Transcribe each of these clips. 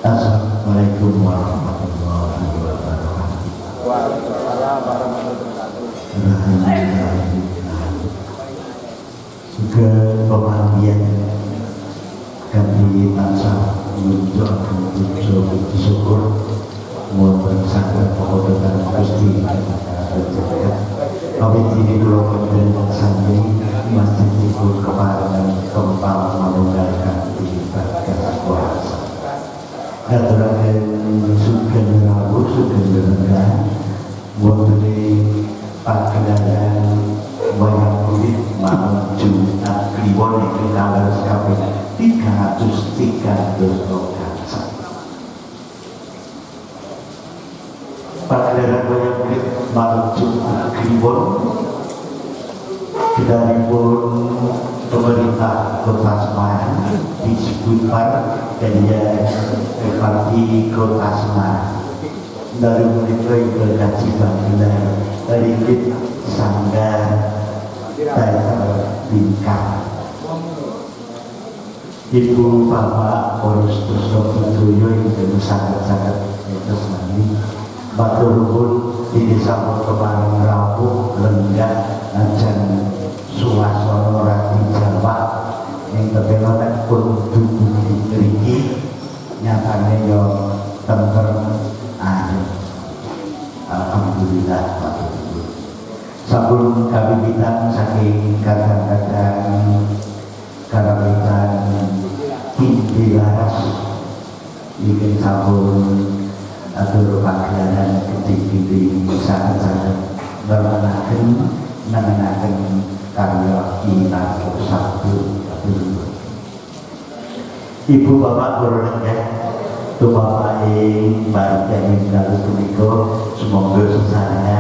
Assalamualaikum warahmatullahi wabarakatuh. Waalaikumsalam warahmatullahi Alhamdulillah. Juga pemahamian kami masa menunjukkan syukur mohon sangat pengodotan Gusti kami ini belum mendengar sampai masjid itu kemarin kembang menunjukkan ibadah puasa. Aturakan sukan rabu sukan rendah memberi pakaian banyak kulit menuju Kliwon itu kalau sekali 300 lokal. Pakaian banyak kulit menuju Kliwon dari pun pemerintah Kota Semarang disebutkan dan parti Kota Semarang dari mereka yang bergaji bangkilan dari sanggar bingkang ibu bapak Boris Tusokudoyo yang sangat-sangat itu sendiri batur pun di desa Kemarin Rapuh lenggah dan suasana rati Jawa yang terbelokan pun tubuh diberi nyatanya yang tenang ayo alhamdulillah Pak Ibu sabun kami bintang saking kadang-kadang karawitan kini laras bikin sabun atur pakaian ketik-ketik sangat-sangat bermenakan mengenakan karya kita sabtu ibu bapak berlenggah tu bapak yang baik yang lalu tuniko semoga susahnya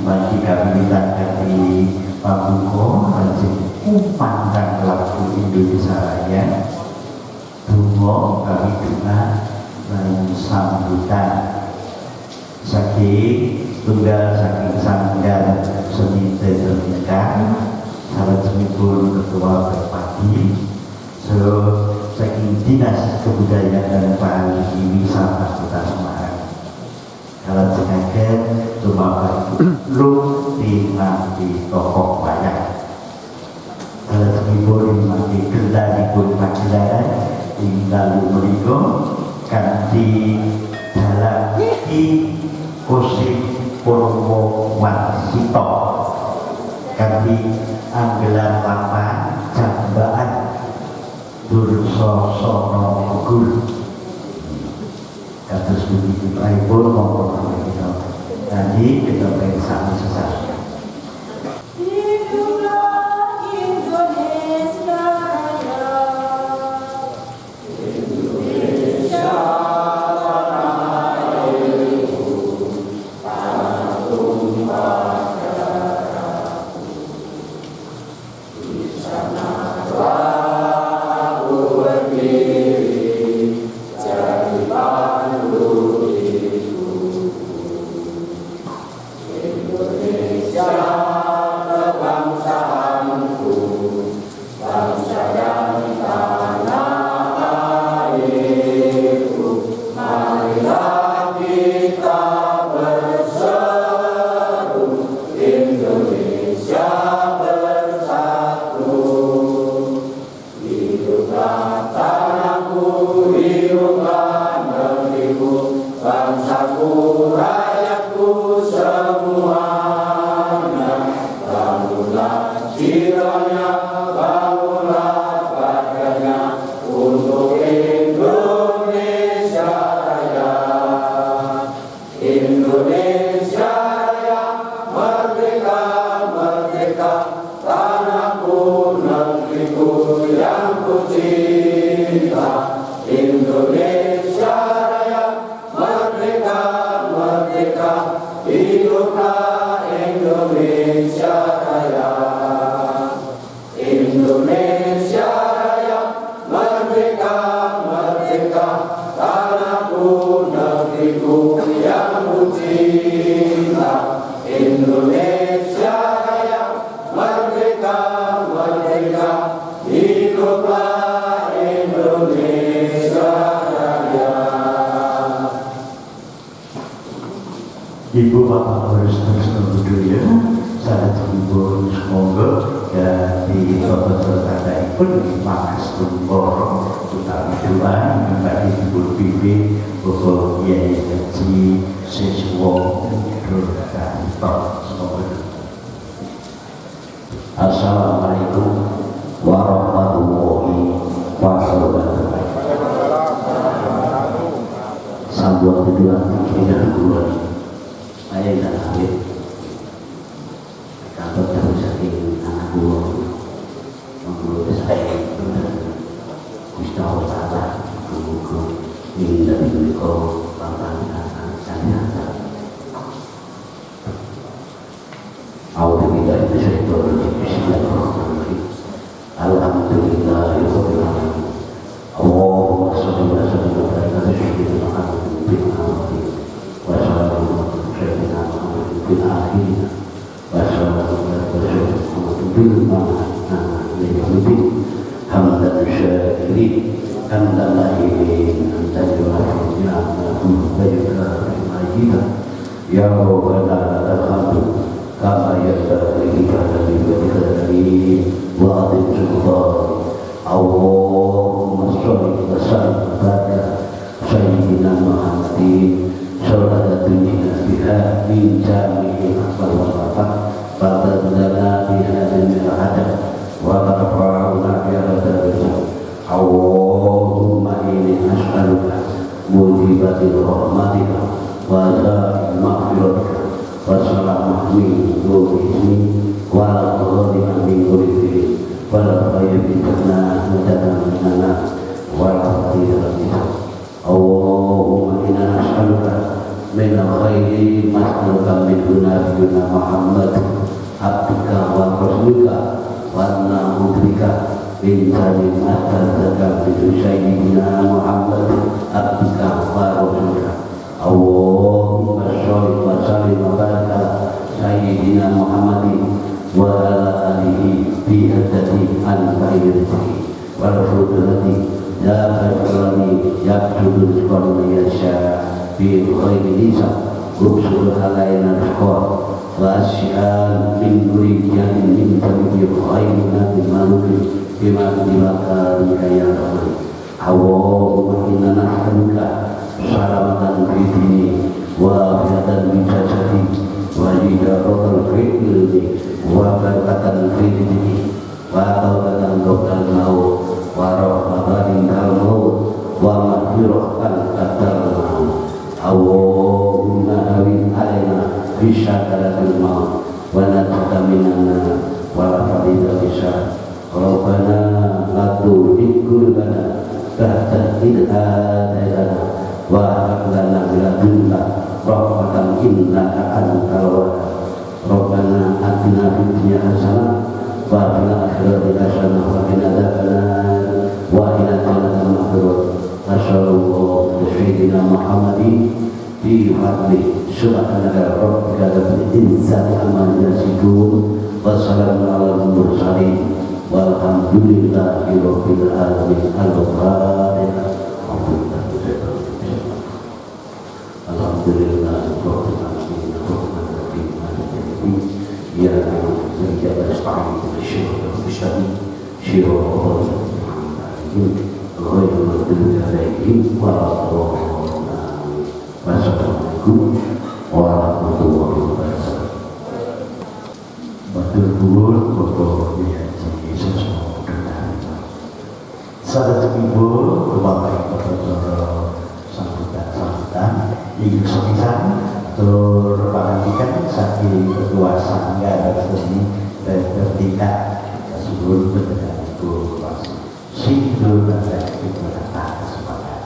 bagi kami ditangkan di Pamuko dan umpankan lagu Indonesia Raya tunggu kami dengar dan sambutan saking tunggal saking sanggar seni terdekat salah semipun ketua berpati saking dinas kebudayaan dan pariwisata wisata Kota Semarang kalau sengaja cuma lu di toko wayang kalau semipun di kendalipun pagelaran di lalu merigo kanthi dalam Ki Kosim Purwo Warsito kanthi anggelan lapan jambaan Durso Sono Gugur kados begitu pripun monggo kita tadi kita bersama sesama Indonesia Ibu Bapak harus terus dulu ya. Saat ibu semoga di kota tanda pun makas tumpor utama Tuhan membagi ibu bibi bahwa ia jadi sesuatu dan semoga. Assalamualaikum warahmatullahi wabarakatuh. Sambut kedua tidak dua ayat dan ayat kantor terus saking anak dua menurut saya Gustawa Tata mengukur ingin dari mereka bangkang saya Alhamdulillah itu saya Bismillahirrahmanirrahim. Alhamdulillah Rabbil alamin. Allahumma shalli wa sallim wa barik ala sayyidina Muhammadin bin awwalin wa sallallahu ala sayyidina Muhammadin bin akhirin wa sallallahu ala sayyidina Muhammadin bin akhirin hamdan syakirin hamdan lahirin hamdan yuhafidh ni'amahu wa yukarrim majidah ya rabbana alhamdulillah kama yastahili kadari wa kadari wa adim sultan Allahumma sholli wa sallim ala sayyidina Muhammadin sallallahu biha min jami'i akbar wa wafat badalana biha min al-hadab wa tarfa'una biha darajat Allahumma inni as'aluka mujibatil rahmatika wa za'il maghfiratika wassalamu min dhurrihi wa ghadina min dhurrihi wa la khayyibna mudana minana wa la khayyibna Allahumma inna nas'aluka min al-khayri mas'aluka min nabiyina Muhammad abdika wa rasulika wa na'udzubika min syarri ma tadzaka bi sayyidina Muhammad abdika wa rasulika Allahumma sholli wa sallim wa barik ala sayyidina Muhammadin wa ala alihi bi adadi al-khairati wal fudulati ya khairani ya kudus qawli yasha bi khairi nisa kubsul alayna al-khawar wa asyan min guriyan min tabibi khairina bimanuki bima dilaka ya rahman Allahumma inna nas'aluka salamatan fi dini wa afiatan min jasadi wa hidaratan fi ilmi wa barakatan fi dini wa tawbatan qabla al-maut wa rahmatan indal maut wa maghfiratan qaddal maut Allahumma awin alaina bi syakaratil maut wa najata minanna wa la fadida bisa Rabbana la tu'id qulubana ba'da idh hadaytana wa hab lana min ladunka rahmatan innaka antal wahhab Rabbana atina fid dunya hasanah wa fil akhirati hasanah wa qina adzabannar wa qina adzaban maghfirah sallallahu sayyidina Muhammadin bi fadli subhanaka rabbika rabbil izzati amma yasifun wa salamun alal mursalin walhamdulillahi rabbil alamin al-fatihah Alhamdulillah Rabbil alamin Ar-Rahman Ar-Rahim Maliki yaumiddin iyyaka na'budu wa iyyaka nasta'in ihdinas siratal mustaqim ghairil maghdubi 'alaihim waladdallin Wassalamualaikum warahmatullahi wabarakatuh. Matur nuwun Bapak Yesus sahabat ibu Bapak Bapak sambutan ingin sepisan tur pangandikan saking ketua sangga ini dan ketika sebelum berjalan ibu sindur dan kita kesempatan.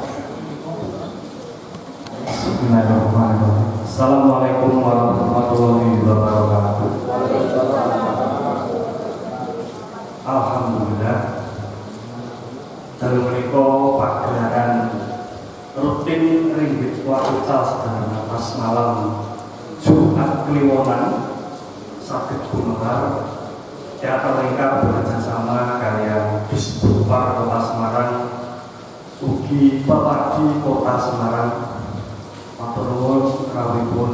Bismillahirrahmanirrahim. Assalamualaikum warahmatullahi wabarakatuh. Alhamdulillah. Dalam menika pagelaran rutin ringgit waca sedaya pas malam Jumat Kliwonan saged gumelar teater ingkang bekerjasama kalian Disbudpar Kota Semarang ugi Bapakdi Kota Semarang matur nuwun rawuhipun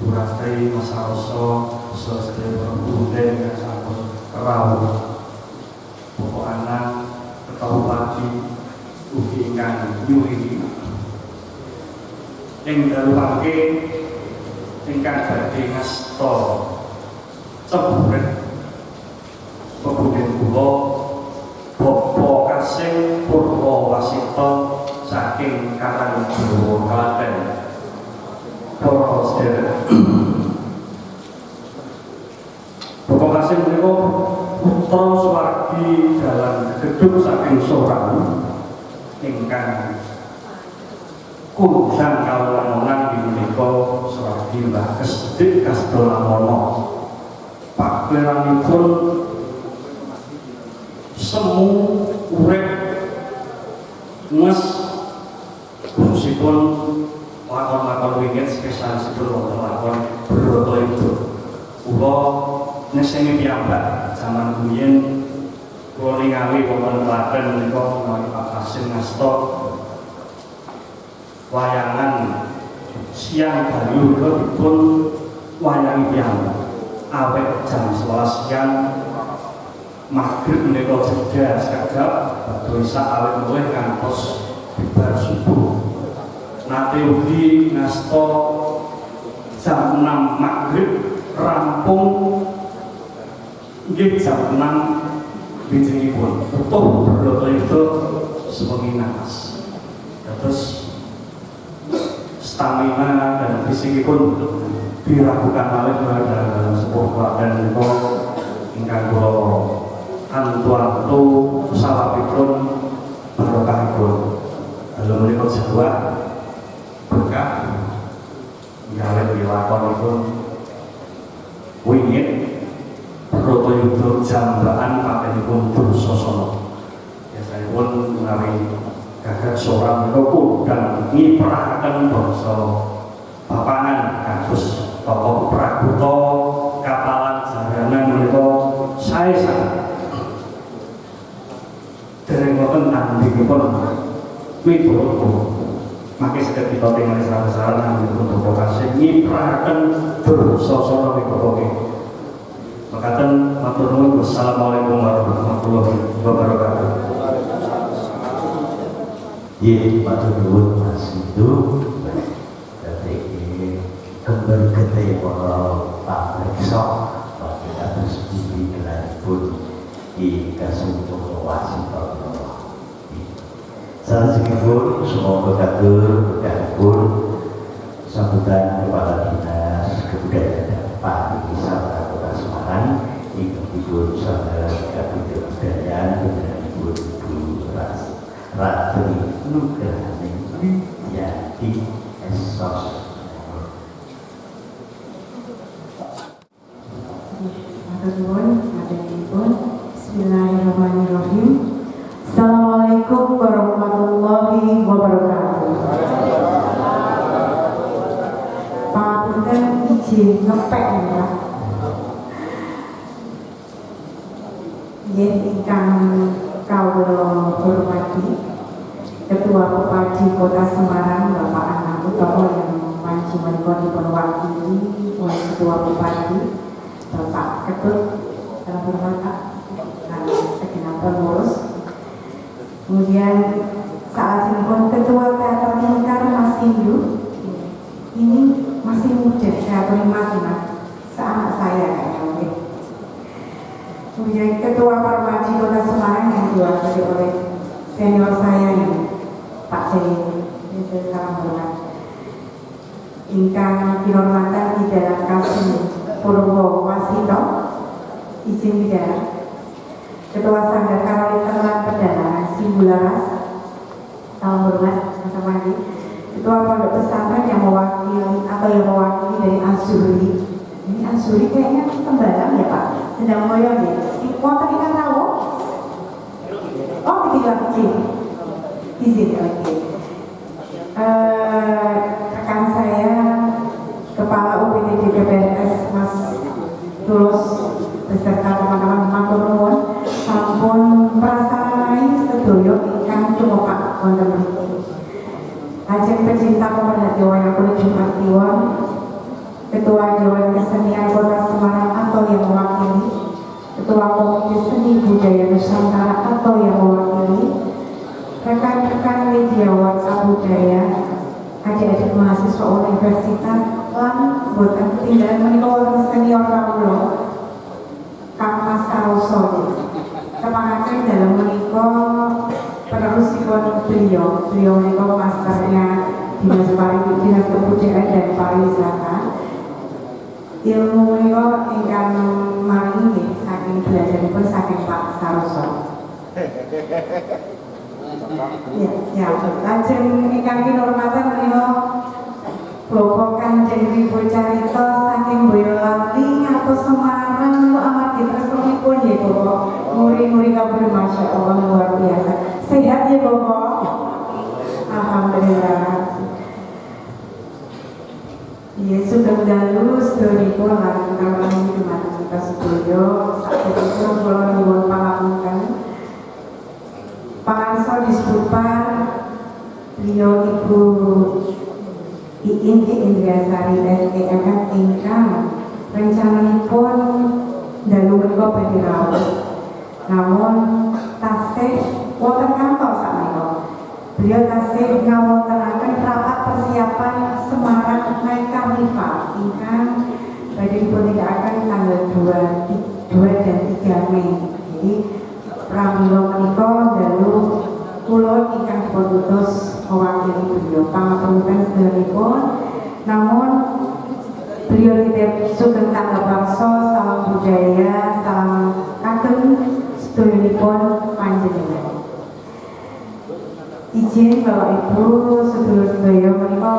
Ibu Buratri Masaroso Sosde Berbunde yang sampun Kerau Pokok anak Ketau pagi Ugi ingkang nyuri Yang dalu pake Ingkang badhe ngasta Ceburet Pebudin kula Bopo Kasing Purwowasita saking Karangjawa Klaten. Para sedherek. Bopo Kasing menika putra swargi dalan gedung saking Sorang ingkang kundang kawulanan menika swargi Mbah Kesdik Kasdolamono. Pakleranipun semu urip nges fungsipun lakon-lakon wingit spesialisipun wonten lakon Broto itu kula neseni piyambak zaman rumiyin kula ningali wonten Klaten menika menawi Pak Kasim ngasta wayangan siang dalu pun wayang piyambak awet jam 11 siang maghrib menika jeda sekejap badhe sak awet luwih ngantos bibar subuh. Nate ugi ngasta jam 6 maghrib rampung nggih jam 6 bijengipun utuh Broto itu sewengi naas. Terus stamina dan fisikipun diragukan malih dalam sebuah Klaten menika ingkang kula antu-antu salapipun barokahipun. Dalam menika Jawa berkah ngalih wilakonipun wingit Broto Yudha jambaan patenipun Dursasana. Biasanipun menawi gagak Sorang menika kondang ngiprahaken bangsa papangan kados tokoh Prabuta kapalan jaranan menika sae sanget. Dereng wonten tandingipun miturut mangke sedaya kita tingali sarana menika Bopo Kasing ngiprahaken Dursasana menika. Makaten matur nuwun. Wassalamualaikum warahmatullahi wabarakatuh. Ye matur nuwun Mas itu dadi kembar gede para pamirsa bagi atas bumi kelanipun di kasungkuh wasita. Salajengipun semoga katur berkahipun sambutan Kepala Dinas Kebudayaan dan Pariwisata Kota Semarang ingkang saha Kabid Kebudayaan Putripun Bu Ratri Nugrahaning Widyati Esos. Bismillahirrahmanirrahim. Assalamualaikum warahmatullahi wabarakatuh. Pangapunten izin ngepek ya. Nggih ingkang kawula hormati Ketua Bupati Kota Semarang Bapak Anak Utomo yang panci menika dipun wakili oleh Ketua Bupati Bapak Ketut dalam hormat dan segenap pengurus. Kemudian saat ini Ketua Teater Lingkar Mas Indu, ini masih muda, teater Mas seanak saya kayaknya. Kemudian Ketua Parmaji Kota Semarang yang diwakili oleh senior saya ini Pak Jaya, itu salam hormat. Ingkang dihormatan di dalam Kasih Purwowasita, izin bidara. Ketua Sanggar Karawitan lan Perdana Simbularas, salam hormat Mas Amandi. Ketua Pondok Pesantren yang mewakili dari Azuri. Ini Azuri kayaknya tembalang ya Pak, sedang moyong ya. Wonten ikan tahu? Oh, tidak kecil. Izin oke. Rekan saya Kepala UPD DPRS Mas Tulus beserta teman-teman matur nuwun sampun prasarani sedaya ingkang tumepak wonten mriki. Lajeng pecinta pemerhati wayang kulit Jumat Kliwon Ketua Dewan Kesenian Kota Semarang atau yang mewakili, Ketua Komite Seni Budaya Nusantara atau yang mewakili, rekan-rekan mediawan budaya, adik-adik mahasiswa universitas, lan buatan ketinggalan menika wonten senior kawula Kang Mas Saroso. Kepangatan dalam menika penerusipun beliau menika masternya Dinas Kebudayaan dan Pariwisata. Ilmu menika ingkang maringi saking belajaripun saking Pak Saroso. Ya, lajeng ingkang kinurmatan menika Bapak Kanjeng Ibu carita saking Boyolali ngantos Semarang amat ditresnanipun ya Bapak. Muri-muri kabeh Masya Allah luar biasa. Sehat ya Bapak? Alhamdulillah. Ya sudah dalu sedonipun lan kawula dumateng kita sedaya sakit kula nyuwun pangapunten. Pangarsa disebutkan beliau Ibu Iin Indriasari SEMF ingkang rencananipun dalu menika badhe rawuh. Namun tasih wonten kantor sakmenika. Beliau tasih ngawontenaken rapat persiapan Semarang Night Carnival ingkang badhe dipunindakaken tanggal 2 dan 3 Mei. Jadi pramila menika dalu kula ingkang diputus mewakili beliau pangapunten sedherekipun. Namun beliau tidak sugeng tanggapaksa salam budaya, salam kagem sedherekipun panjenengan. Izin Bapak Ibu sedulur sedaya menika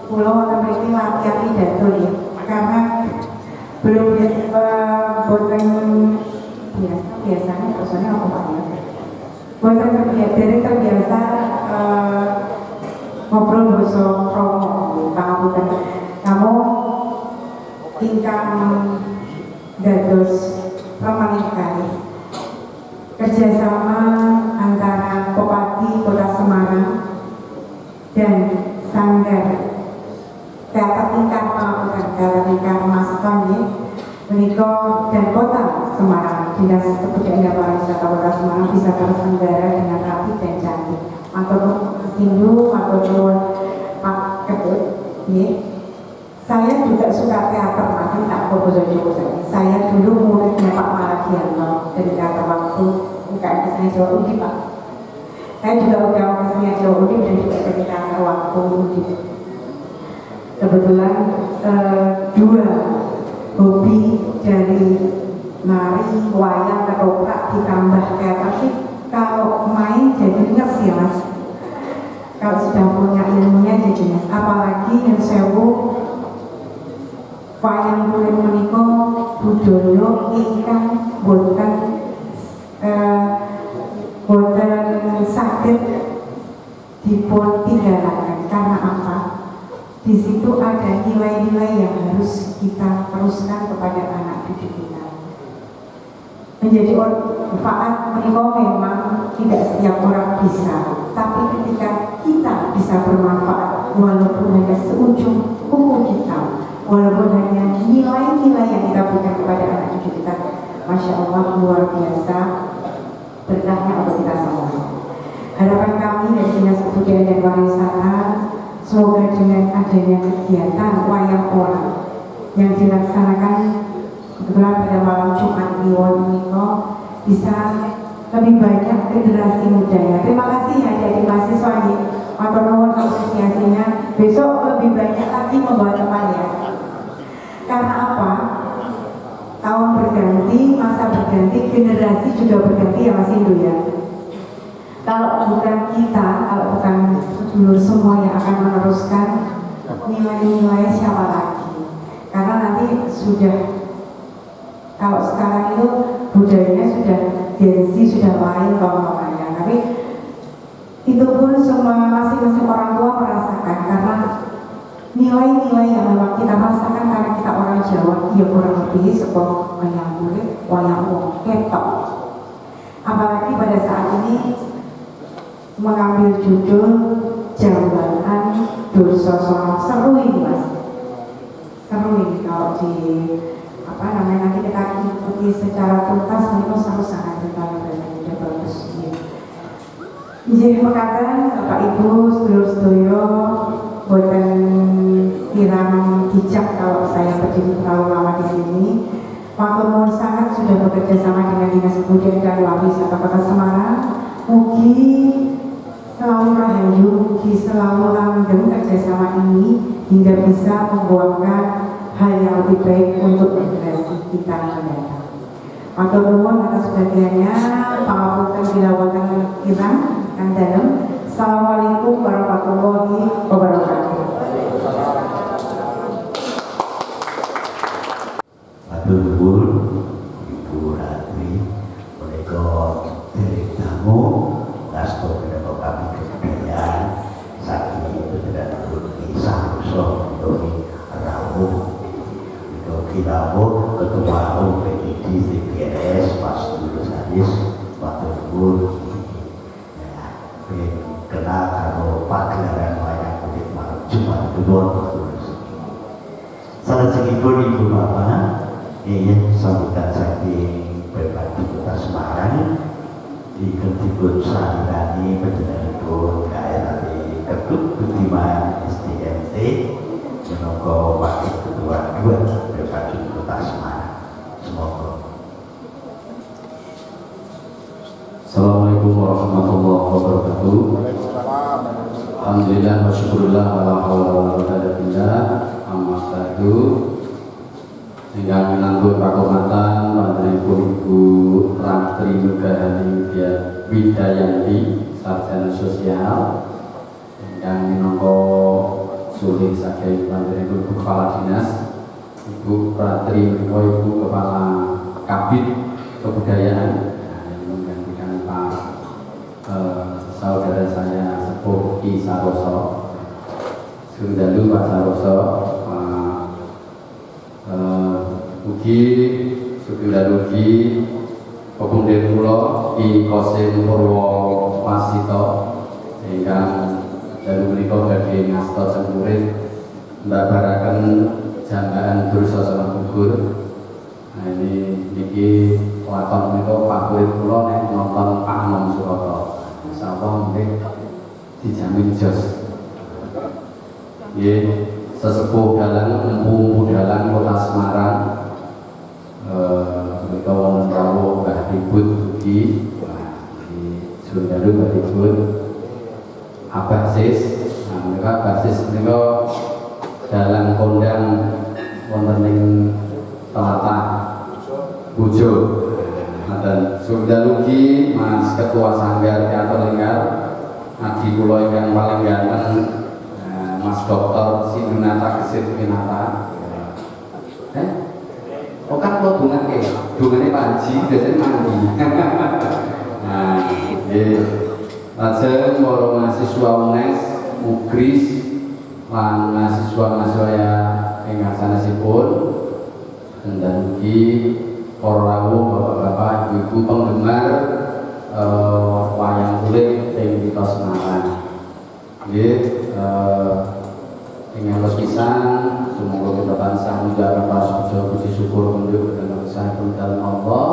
kula wonten mriki latihan pidato ya. Karena belum boten biasanya pesannya apa Pak ya? Boten terbiasa ngobrol basa kromo pangapunten. Namun ingkang dados pramanikai kerjasama antara Bupati Kota Semarang dan Sanggar Teater Lingkar Mas Tony menika dan Kota Semarang, Dinas Kebudayaan dan Pariwisata Kota Semarang bisa terselenggara dengan rapi dan cantik. Matur nuwun matur nuwun Pak Ketut. Saya juga suka teater, nanti tak fokus. Saya dulu muridnya Pak Malagianto dari teater waktu UKM Kesenian Jawa Undip Pak. Saya juga UKM Kesenian Jawa Undip dan juga dari teater waktu Undip. Kebetulan dua hobi dari nari, wayang, ketoprak ditambah teater sih kalau main jadi nges ya Mas. Kalau sudah punya ilmunya jadi nges. Apalagi yang sewu wayang kulit menika budaya ingkang boten saged dipun tinggalaken. Karena apa? Di situ ada nilai-nilai yang harus kita teruskan kepada anak cucu kita. Menjadi manfaat menika memang tidak setiap orang bisa, tapi ketika kita bisa bermanfaat walaupun hanya seujung kuku kita, walaupun hanya nilai-nilai yang kita berikan kepada anak cucu kita, Masya Allah luar biasa berkahnya untuk kita semua. Harapan kami dari Dinas Kebudayaan dan Pariwisata, semoga dengan adanya kegiatan wayang orang yang dilaksanakan kebetulan pada malam Jumat Kliwon menika bisa lebih banyak generasi mudanya. Terima kasih ya dari mahasiswa ini, matur nuwun asosiasinya. Besok lebih banyak lagi membawa teman ya. Karena apa? Tahun berganti, masa berganti, generasi juga berganti ya Mas Indu ya. Kalau bukan kita, kalau bukan sedulur semua yang akan meneruskan nilai-nilai siapa lagi? Karena nanti sudah, kalau sekarang itu budayanya sudah Gen Z sudah lain ngomongnya, tapi itu pun semua masing-masing orang tua merasakan karena nilai-nilai yang memang kita rasakan karena kita orang Jawa, ya kurang lebih sebuah wayang kulit, wayang wong ketok. Apalagi pada saat ini mengambil judul Jambalan Dursosono, seru ini Mas, seru ini. kalau di nanti kita ikuti secara tuntas itu sangat kita sudah bagus. Jadi mengatakan Bapak Ibu sedulur-sedulur buatan kirang bijak kalau saya berdiri terlalu lama di sini. Waktu mohon sangat sudah bekerja sama dengan Dinas Kebudayaan dan Pariwisata Kota Semarang. Mugi selalu rahayu, mugi selalu langgeng kerjasama ini hingga bisa membuahkan hal yang lebih baik untuk generasi kita mendatang. Waktu mohon atas perhatiannya, pangapunten bilawatan kirang kang dalem. Assalamualaikum warahmatullahi wabarakatuh. Matur nuwun Ibu Ratri menika derek tamu ngasto menika kami kebudayaan saking beneran Budi Saroso Doni Rawuh menika kinawuh Ketua Umum PDD TPS Mas Dulus Hadis matur nuwun kenal karo pagelaran wayang kulit malam Jumat Kliwon salajengipun Ibu Bapak sambutan saking Bupati Kota Semarang dipun sahirani panjenenganipun KRT Ketut Budiman SDMT minangka Wakil Ketua 2 Bupati Kota Semarang. Semoga. Assalamualaikum warahmatullahi wabarakatuh. Alhamdulillah wa syukurillah ala haula wa la quwwata illa billah. Amma ba'du. Sehingga menanggung pakomatan Panjenenganipun Ibu Ratri Nugrahani Widayanti Sarjana Sosial yang minangka sulih saking Panjenenganipun Ibu Kepala Dinas Ibu Ratri menika Ibu Kepala Kabid Kebudayaan yang menggantikan Pak saudara saya Sepuh Ki Saroso Sundalu Pak Saroso ugi sedulur ugi pepunden kula Ki Kosim Purwo Wasito ingkang dalu menika badhe ngasta cempurit mbabaraken jambaan Dursasana Gugur. Nah niki waton menika favorit kula nek nonton Pak Anom Suroto. Insyaallah mungkin dijamin jos. Nggih, sesepuh dalang empu dalang Kota Semarang. Mereka wonten rawuh Mbah Ribut ugi di Sundalu Mbah Ribut Abasis. Nah mereka Abasis mereka dalang kondang wonten ing Telatah Bujo. Dan Sundalu ugi Mas Ketua Sanggar Teater Lingkar adi kula ingkang paling ganteng Mas Dr. Sindunata Gesit Winata. Oh kan kalau bunganya panji biasanya mandi. Nah, lajeng para mahasiswa UNES, UGRIS, lan mahasiswa ya ingkang sanesipun, dan ugi para rawuh bapak-bapak, ibu-ibu penggemar wayang kulit ing Kota Semarang. Nggih, ingkang pisan semoga kita tansah menjaga rasa puji syukur penduduk dan usaha dalam Allah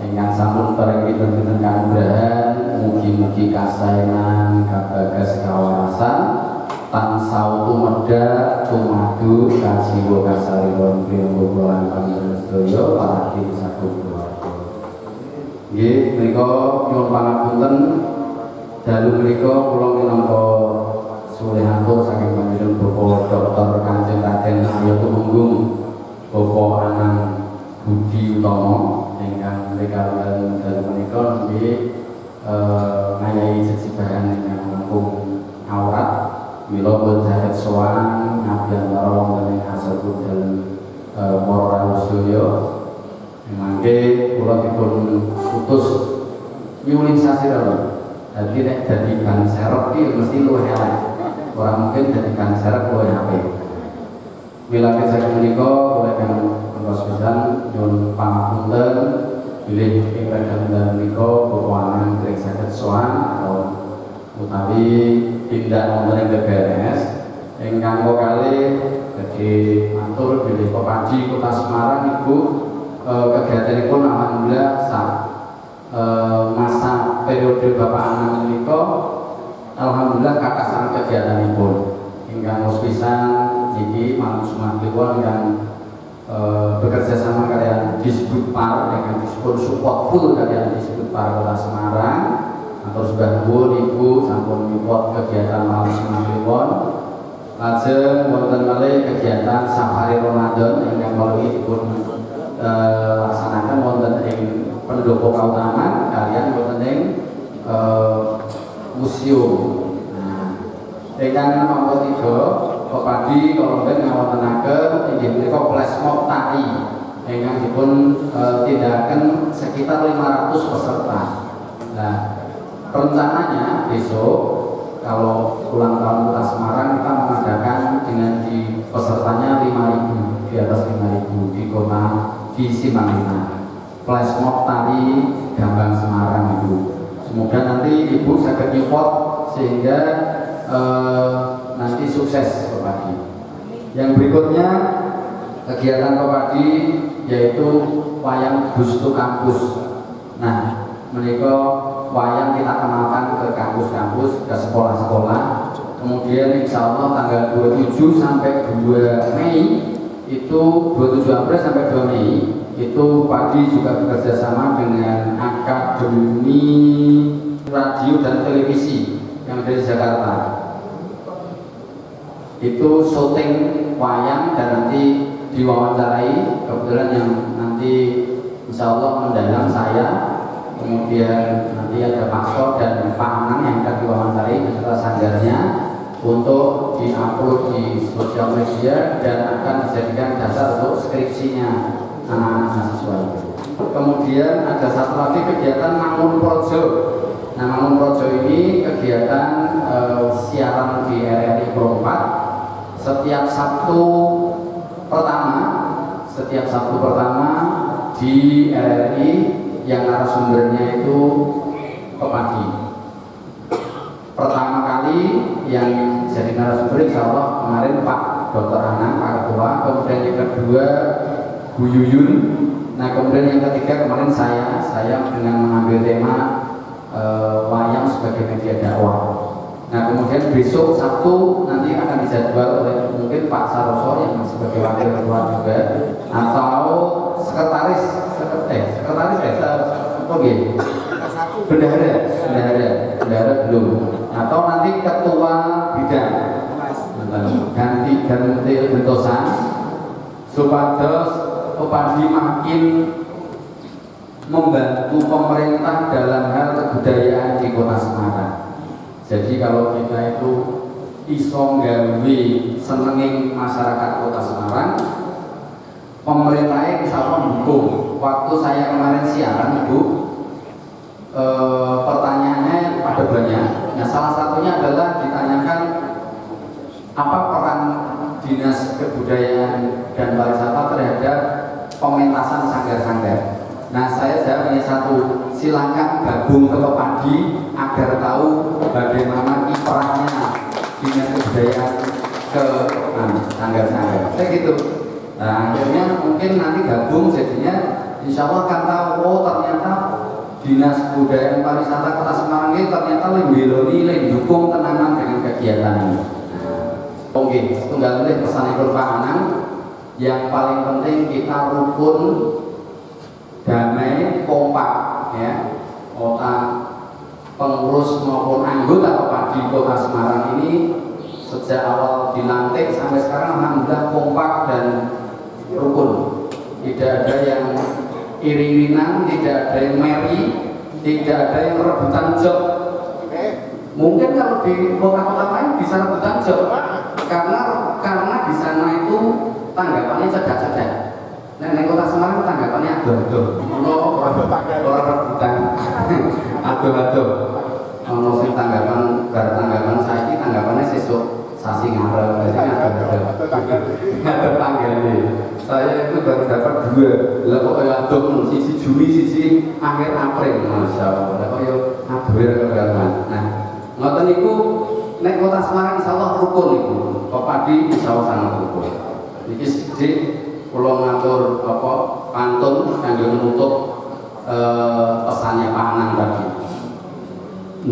ingkang sampun paring pinten kanugrahan mugi-mugi kasaenan kabagas kawarasan tansah tumedha tumadu kajiwa kasariwan priyambga lan panjenengan sedaya para sagung keluarga. Nggih menika nyuwun pangapunten dalu menika kula minangka sulihatur saking panjenengan Bapak Dr. Kanjeng Raden Arya Tumenggung Bapak Anang Budi Utomo ingkang rekawan dalu menika nggih ngayahi sejibahan ingkang langkung awrat mila pun saged sowan ngabiyantara wonten ing asebut dalem para sedaya mangke kula dipun utus nyuwun sasira. Dadi nek dadi ban serep iki mesti luwih elek. Orang mungkin jadikan syarat oleh HP. Bila kita menika oleh yang berkhususan nyuwun pangapunten bilih ingkang dalem menika pewanan dereng saged sowan atau utawi tindak wonten ing TPS ingkang kalih badhe matur bilih Pak Panji kegiatanipun alhamdulillah masa periode Bapak Anang menika alhamdulillah kakasan kegiatanipun ingkang pisan niki manut Sumah Kliwon yang bekerja sama kalian Disbudpar dengan Disbud support full kalian Disbudpar Kota Semarang atau sudah ibu sampun support kegiatan malam Sumah Kliwon. Lajeng wonten malih kegiatan safari Ramadan ingkang menawi dipun laksanakan wonten ing Pendopo Kautaman kalian wonten ing museum. Nah, ingkang nomor 3 Kopadi Kolomben ngawontenaken inggih punika flash mob tari ingkang dipun tindakan sekitar 500 peserta. Nah, rencananya besok kalau ulang tahun Kota Semarang kita mengadakan dengan di pesertanya 5.000, di atas 5.000 di kota di Simalungun. Flash mob tari Gambang Semarang itu. Semoga nanti Ibu saged nyupport sehingga nanti sukses Kopadi. Yang berikutnya kegiatan Kopadi yaitu wayang Gustu Kampus. Nah, menika wayang kita kenalkan ke kampus-kampus, ke sekolah-sekolah. Kemudian insya Allah tanggal 27 sampai 2 Mei itu 27 April sampai 2 Mei itu Padi juga bekerja sama dengan Akademi Radio dan Televisi yang ada di Jakarta. Itu syuting wayang dan nanti diwawancarai, kebetulan yang nanti insya Allah mendalam saya, kemudian nanti ada Pak So dan Pak Anang yang akan diwawancarai beserta sanggarnya untuk diupload di sosial media dan akan dijadikan dasar untuk skripsinya anak-anak mahasiswa. Kemudian ada satu lagi kegiatan Mangun Projo. Nah, Mangun Projo ini kegiatan siaran di RRI Pro 4 setiap Sabtu pertama di RRI yang narasumbernya itu Kopadi. Pertama kali yang jadi narasumber insya Allah kemarin Pak Dr. Anang, Pak Ketua, kemudian yang kedua Bu Yuyun, nah kemudian yang ketiga kemarin saya dengan mengambil tema wayang sebagai media dakwah. Nah kemudian besok Sabtu nanti akan dijadwal oleh mungkin Pak Saroso yang sebagai wakil ketua juga atau sekretaris bendahara belum atau nanti ketua bidang ganti bentosan supados Kopadi makin membantu pemerintah dalam hal kebudayaan di Kota Semarang. Jadi kalau kita itu iso nggawe senenging masyarakat Kota Semarang, pemerintahnya insya Allah mendukung. Waktu saya kemarin siaran Ibu, pertanyaannya ada banyak. Nah, salah satunya adalah ditanyakan apa peran Dinas Kebudayaan dan Pariwisata terhadap pementasan sanggar-sanggar. Nah, saya punya satu, silakan gabung ke Kopadi agar tahu bagaimana kiprahnya Dinas Kebudayaan ke sanggar-sanggar. Saya gitu. Nah, akhirnya mungkin nanti gabung jadinya insya Allah akan tahu, oh ternyata Dinas Kebudayaan Pariwisata Kota Semarang ini ternyata lebih dukung tenanan dengan kegiatan ini. Oke, setunggal pesan Ibu Pak Anang, yang paling penting kita rukun, damai, kompak, ya. Kota pengurus maupun anggota Kopadi Kota Semarang ini sejak awal dilantik sampai sekarang alhamdulillah kompak dan rukun. Tidak ada yang iring-iringan, tidak ada yang meri, tidak ada yang rebutan job. Mungkin kalau di kota-kota lain bisa rebutan job, karena di sana itu tanggapannya cedak-cedak. Nah, di Kota Semarang tanggapannya aduh-aduh. Orang rebutan, aduh-aduh. Kalau sing tanggapan saya ini tanggapannya sesuk sasi ngarep, jadi ada tanggalnya. Saya itu baru dapat 2, lah kok ya aduh, sisi Juni, sisi akhir April, masya Allah. Lah kok ya aduh kebetulan. Nah, ngoten niku nek Kota Semarang insyaallah rukun niku. Kopadi insyaallah sangat rukun. Iki sithik kula ngatur apa pantun kanggo menutup pesannya Pak Anang tadi.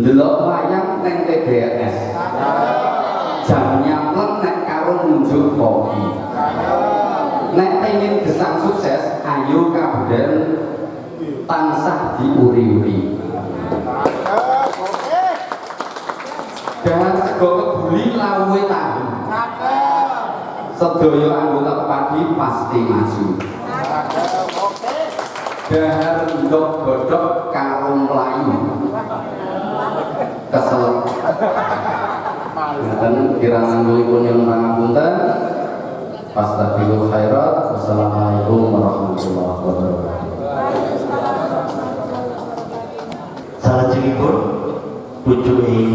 Ndelok wayang teng TBS. Jamnya nek karo nunjuk kopi. Nek pengen gesang sukses, ayo kabudayan tansah diuri-uri. Jangan sego kebuli lawuhe tahu. Sedaya anggota padi pasti maju. Dahar ndok godhok karo mlayu. Kesel. Ngaten kirang anggunipun yang pangapunten. Astagfirullah khairat. Wassalamualaikum warahmatullahi wabarakatuh. Salajengipun pucuk ing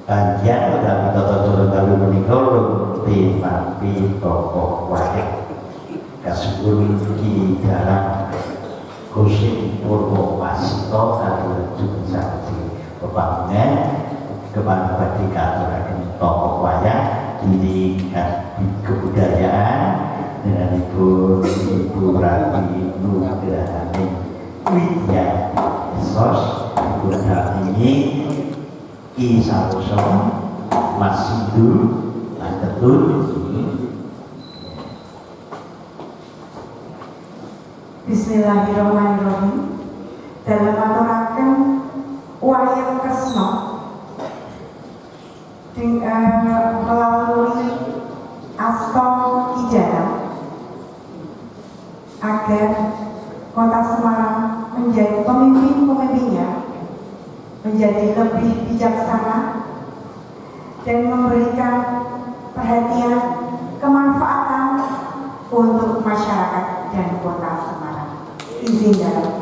kajian utawi tata cara kali menika lumpi tokoh wayang kasebut Ki Dalang Kusin Purwowasito kalajeng sakti pepangan kepada badhe katuraken tokoh wayang tingkat kebudayaan dengan Ibu Rati Nugrahani Widya Sos Ibu Rati Ki Saroso Mas Sindu Mas Ketut. Bismillahirrahmanirrahim. Dalam aturaken wayang Kresna melalui asta Ki Dalang agar Kota Semarang menjadi pemimpin-pemimpinnya menjadi lebih bijaksana dan memberikan perhatian kemanfaatan untuk masyarakat dan Kota Semarang. Izin Dalang.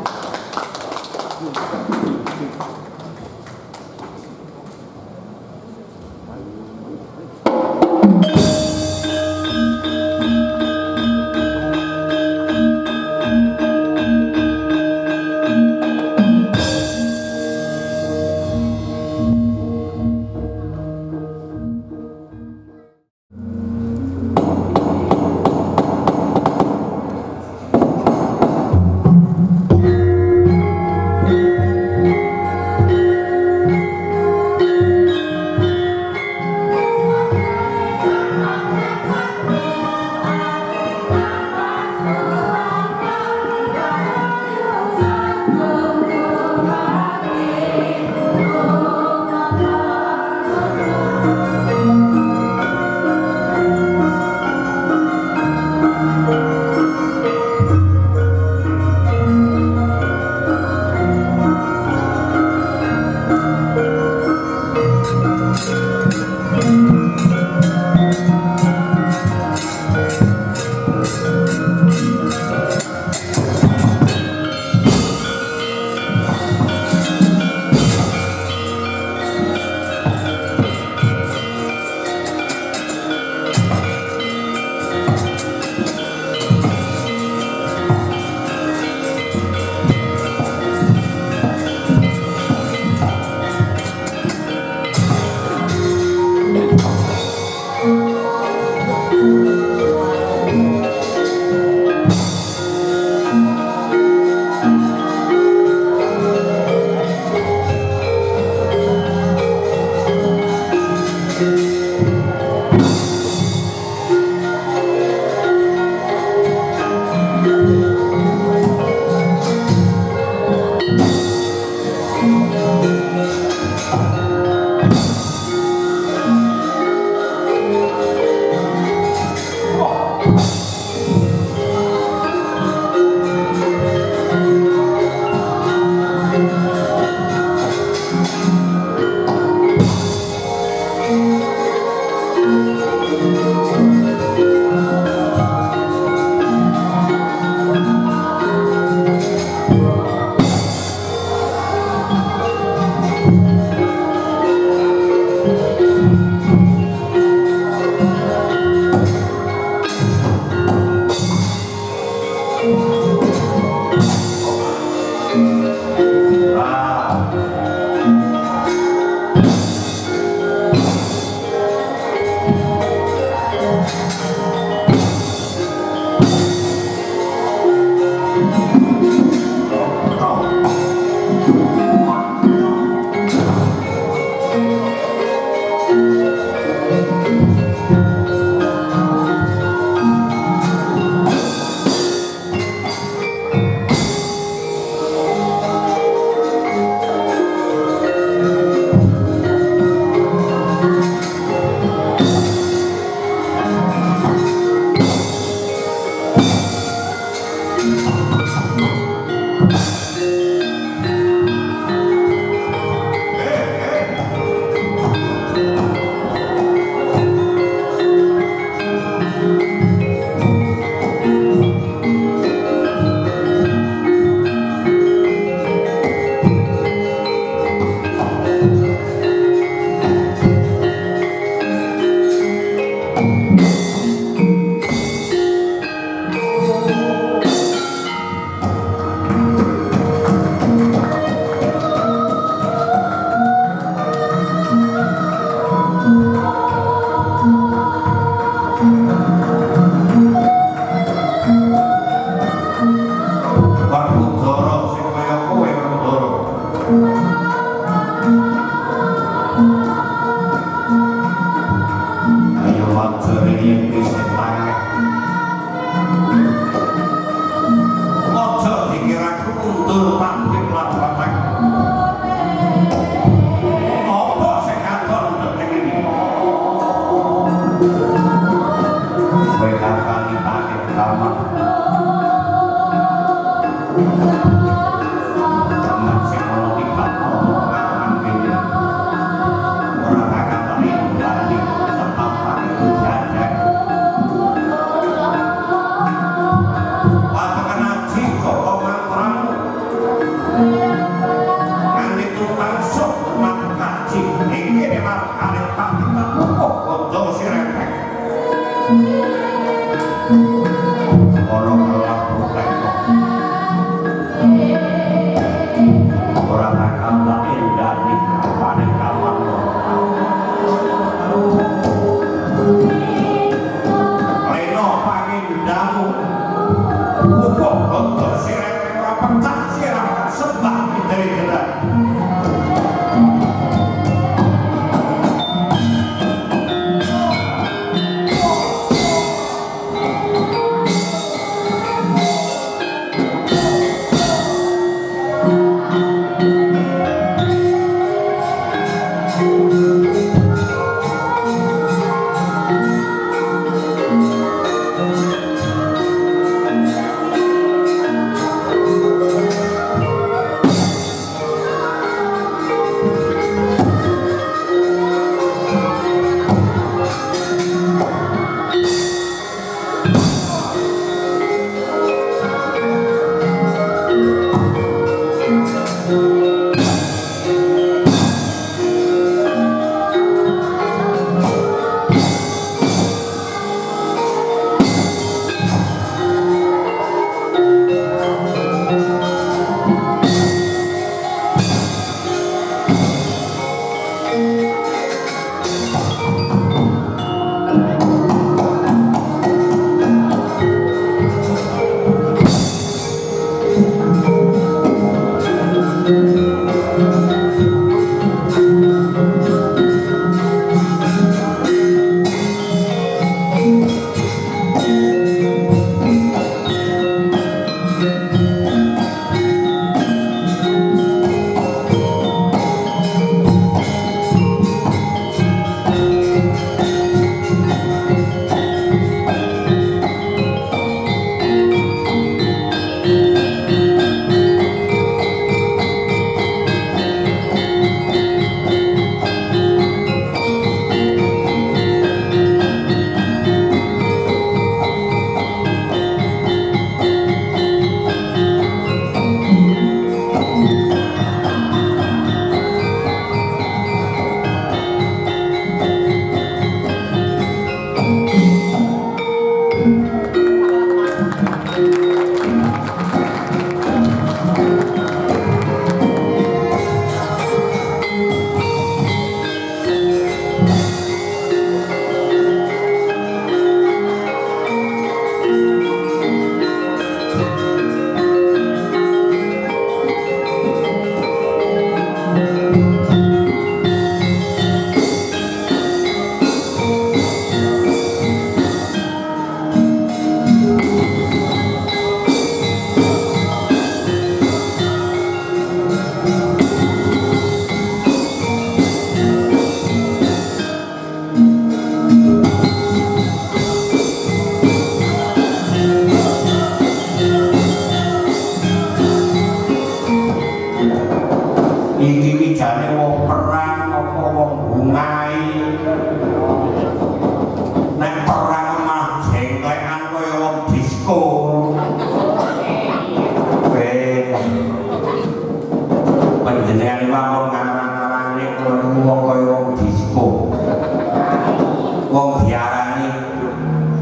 wong diarani darani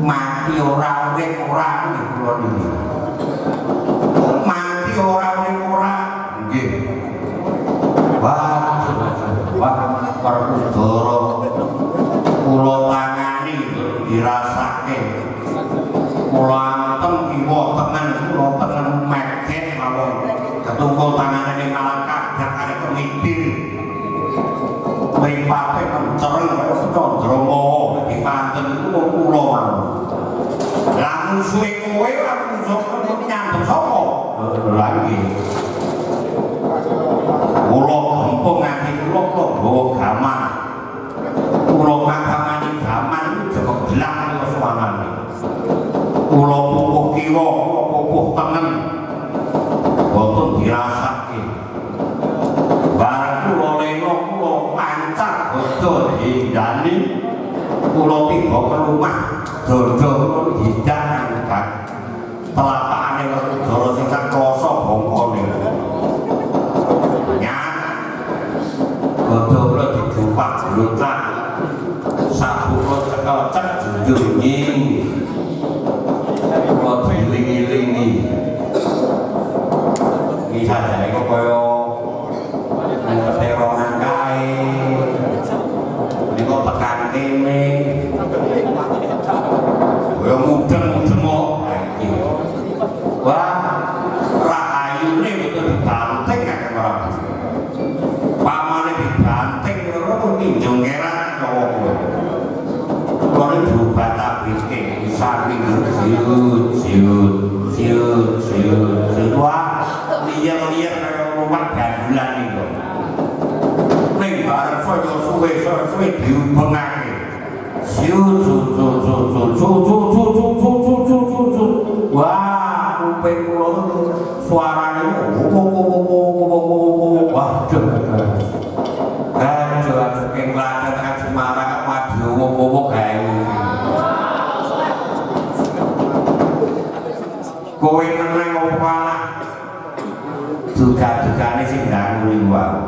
mati ora urip ora nggih kula niki. Mati ora urip ora nggih. Wah, para Kudara kula tangani dirasake. Kula antem kiwa tengen kula tengen meget mawon. Ketungkul tanganane malah kaget kare kemitir. Mripate mencereng kaya Candrama dipanten iku kula mawon. Lah musuhe kowe ora musuh nyambut sapa? Lha nggih. Kula gempung nganti kula gawa gaman. Kula kagamani gaman jebak gelang kaya suwanane. Kula pupuh kiwa, kula pupuh tengen. Boten dirasake. Barang kula lena kula pancar bodho hindani. Kula tiba ke rumah dodo kula hindang angkat. Telapakane Kudara sing krasa bongkone. Bodoh kula dijupak blotak sabu kula cekel cek junjung nying kula diiling-ilingi iki sajane kok kaya keterongan kae niku tekan kene kaya mudeng-mudeng kok wah rahayune betul dibanting kakek ora pamane dibanting ora pun ninjung ngeran Jawa kuwi. Kone diobat abike saking siut. Wah, liyer-liyer kaya rumah gandulan niku. Ning bareng suwe diubengake. Siut. Wah, kuping kula suarane waduh. Aduh, saking ladet kan Semarang madu wong-wong gawe. Kowe menang opo kalah? Duga-dugane sing ndanguli wae.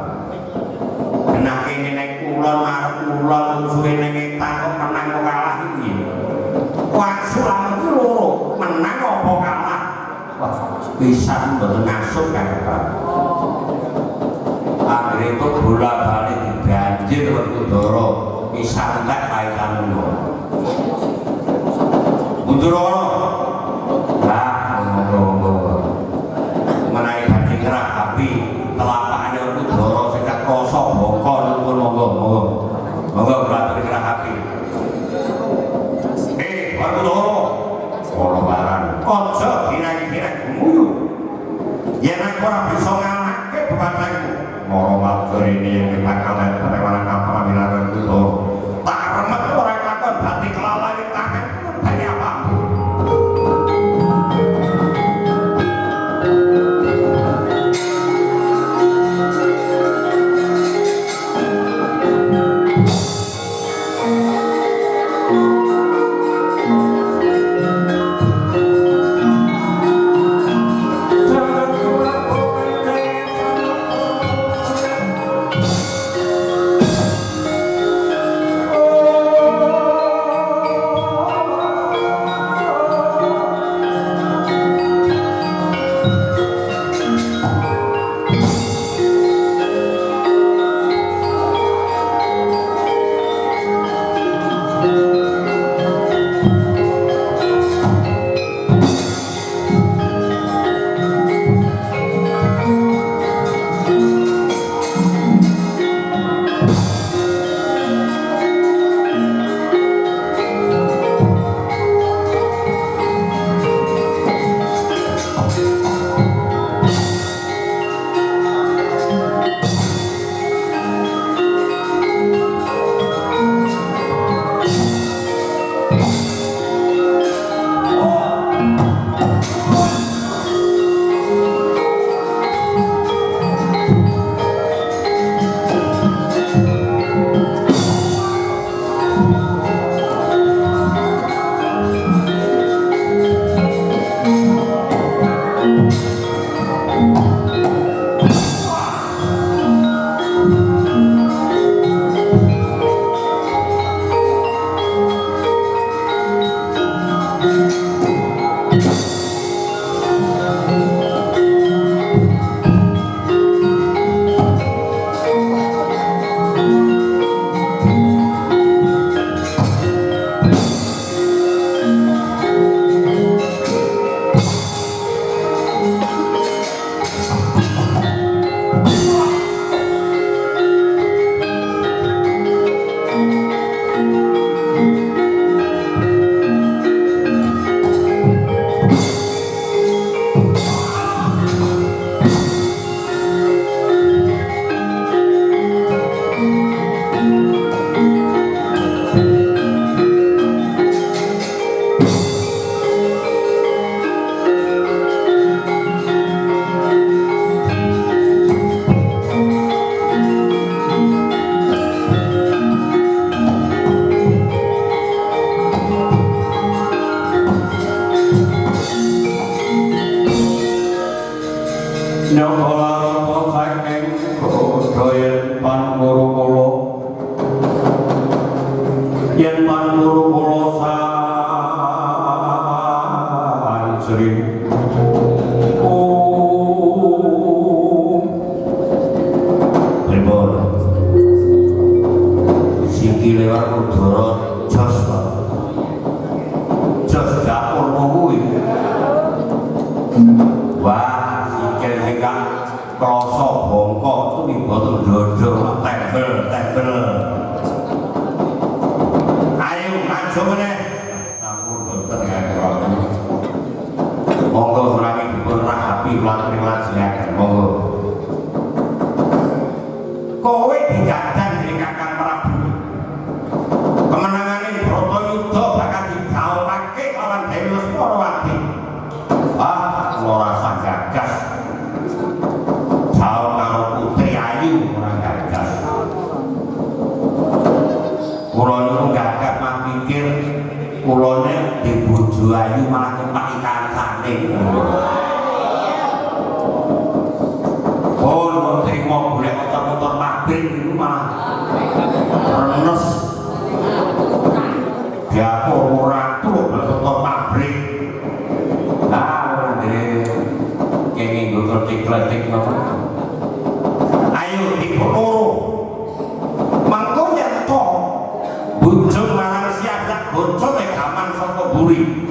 Genah kene nek kulon marep kulon musuhe ning etan kok menang opo kalah iki. Wah, sulam iki loro, menang opo kalah? Wah, pisan mboten ngasuk kan, Pak. Akhirnya itu bola-balik dibanjir Kudara bisa entek kaitan lho mundur ono lah menaik banjir kerak api telapakane Kudara sing krasa bongkol monggo berarti kerak api Pak Kudara ora barang aja kira-kira guyu yen aku ora bisa ngalahke bapakku moro matur ini yang dipakalan bagaimana kapal minara itu tak remet orang lakon hati kelalai tangan banyak apa Tuhan guru kolosan sering Pripun sikile karo udara jos jos dapur kuwi wah sikil sing gak krasa bongkok kuwi boten dodo tembel ayo maju meneh sampun boten nganggo monggo menawi dipun rahapi lan nglajengaken monggo kowe dijajan dening Kakang Prabu kemenangane Bratayuda bakal digaungake lawan Dewi Lesmarawati ora rasa gagas jauh karo Putri Ayu ora gagas kula niku gagap mah pikir kulane di bojo ayu malah nyepaki kancane pun trimo golek motor-motor pabrik niku malah renes diatur ora truk motor pabrik kenging nggo kletik napa ayo dipuro mangko yen to bujung marang siap bocor gaman saka buri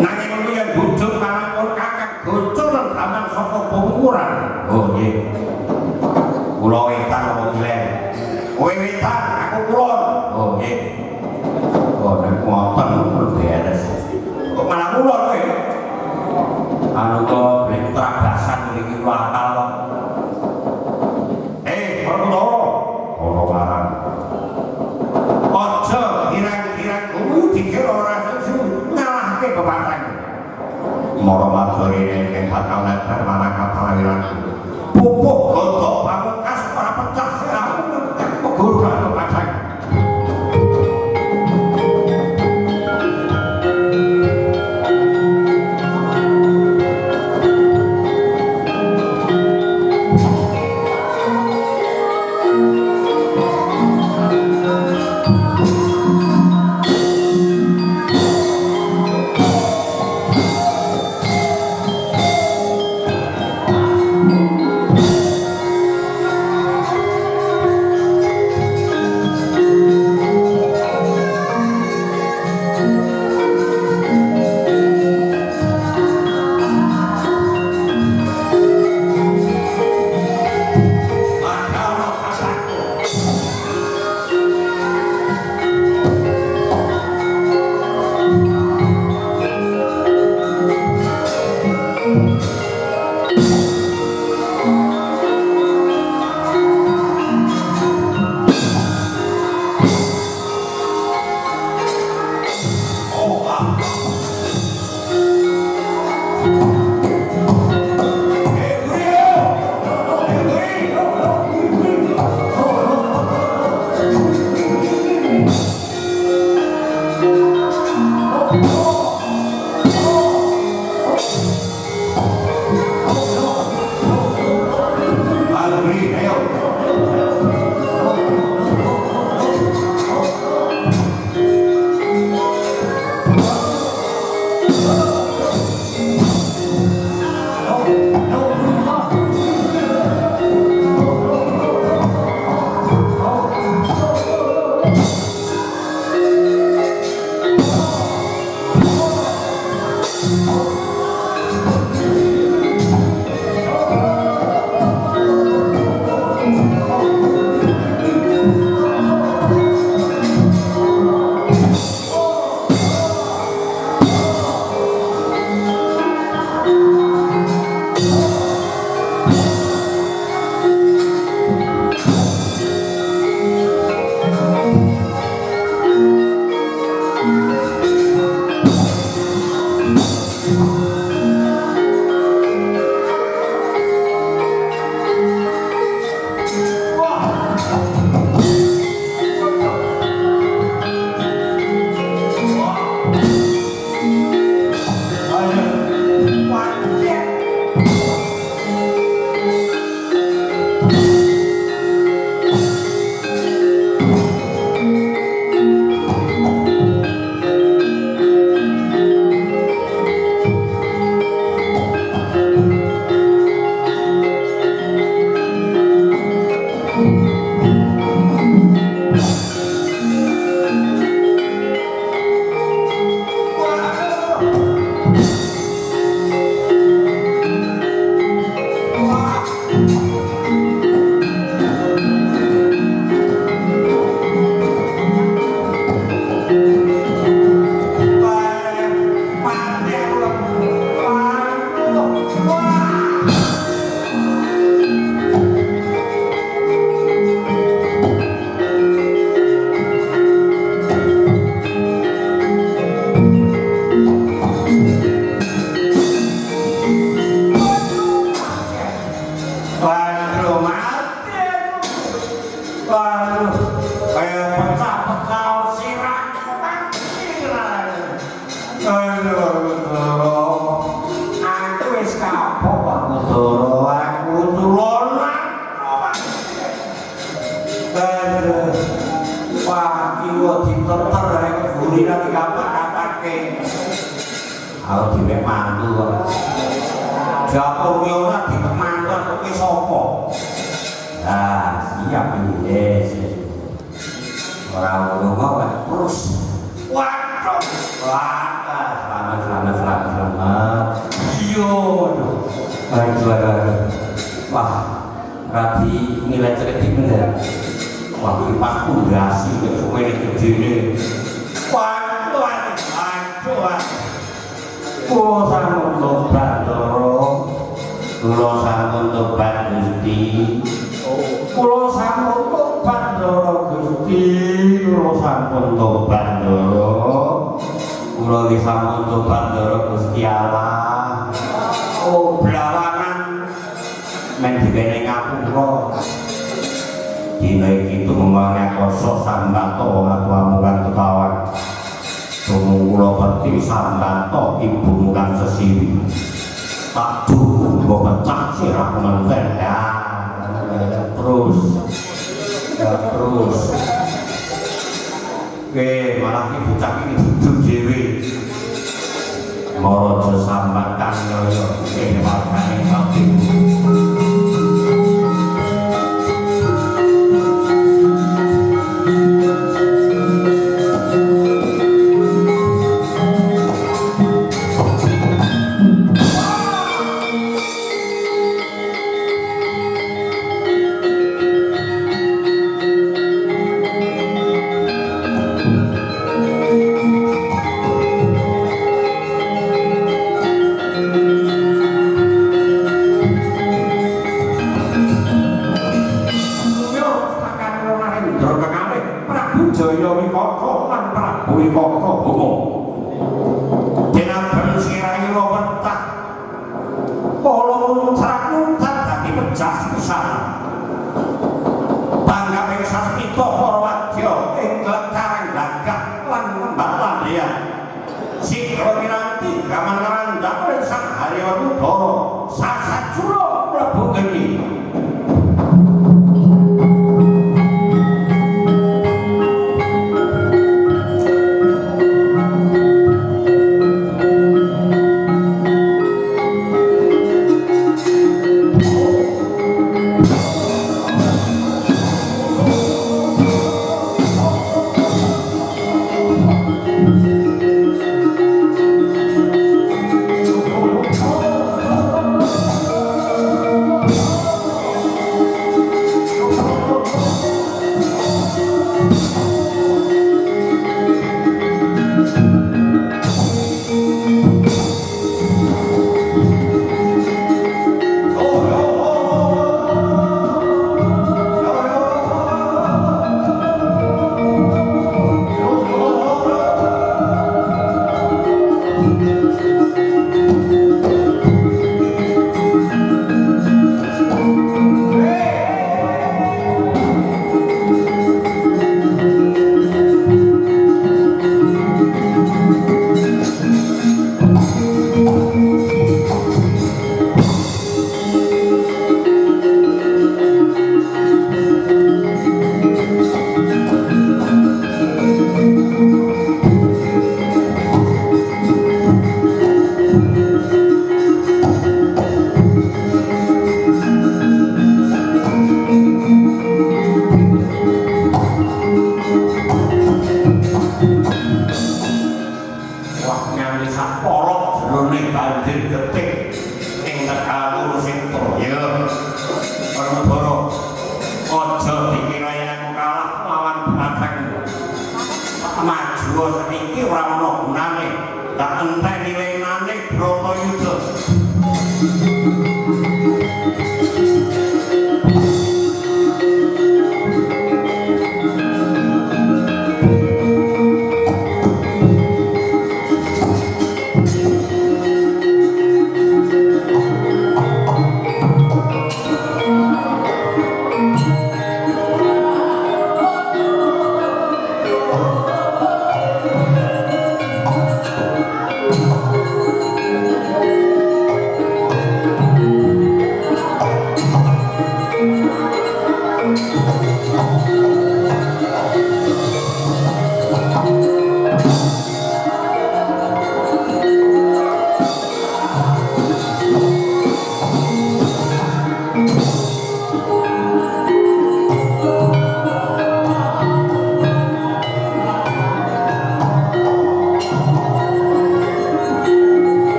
nanging ngono yen bujung marang kakak bocor gaman saka pengukuran oh nggih kula wetan apa glen kowe wetan aku kulon oh nggih oh nek ngoten beres kok malah kulon kowe anu kok tragasan mriki wakal kok ora larang aja kirang-kirang kuwi dikira ora sesu ngalahke bebatan mara madurine ing bakal netar manaka palawiran pupuk godhok pamungkas ora pecah siramu gurkan bebatan dapur Miona dikemangkan kowe sapa? Ah, siap ini. Yes. Orang ngomong kan terus. Waduh. Wah, selamat. Iya, aduh. Wah, radi nilai ceretik bener. Wah, ini pas pundasi kok kowe iki gede. Waduh. Oh, sampun tobat Ndoro. Kula sampun tobat Gusti. Kula sampun tobat Ndoro Gusti. Kula sampun tobat Ndoro. Kula iki sampun tobat Ndoro Gusti Allah. Oh, blawangan men dikene ngapura. Dina iki tumengane kosok sambato ngaku kan ketawa. Tumung kula ngerti sambato ibu kan sesiwi. Tak dukung kok pecah sirah meneh ya. Terus. Malah iki bocah iki duduk dhewe. Maraja sambat kang nyoyo kene wargane mati.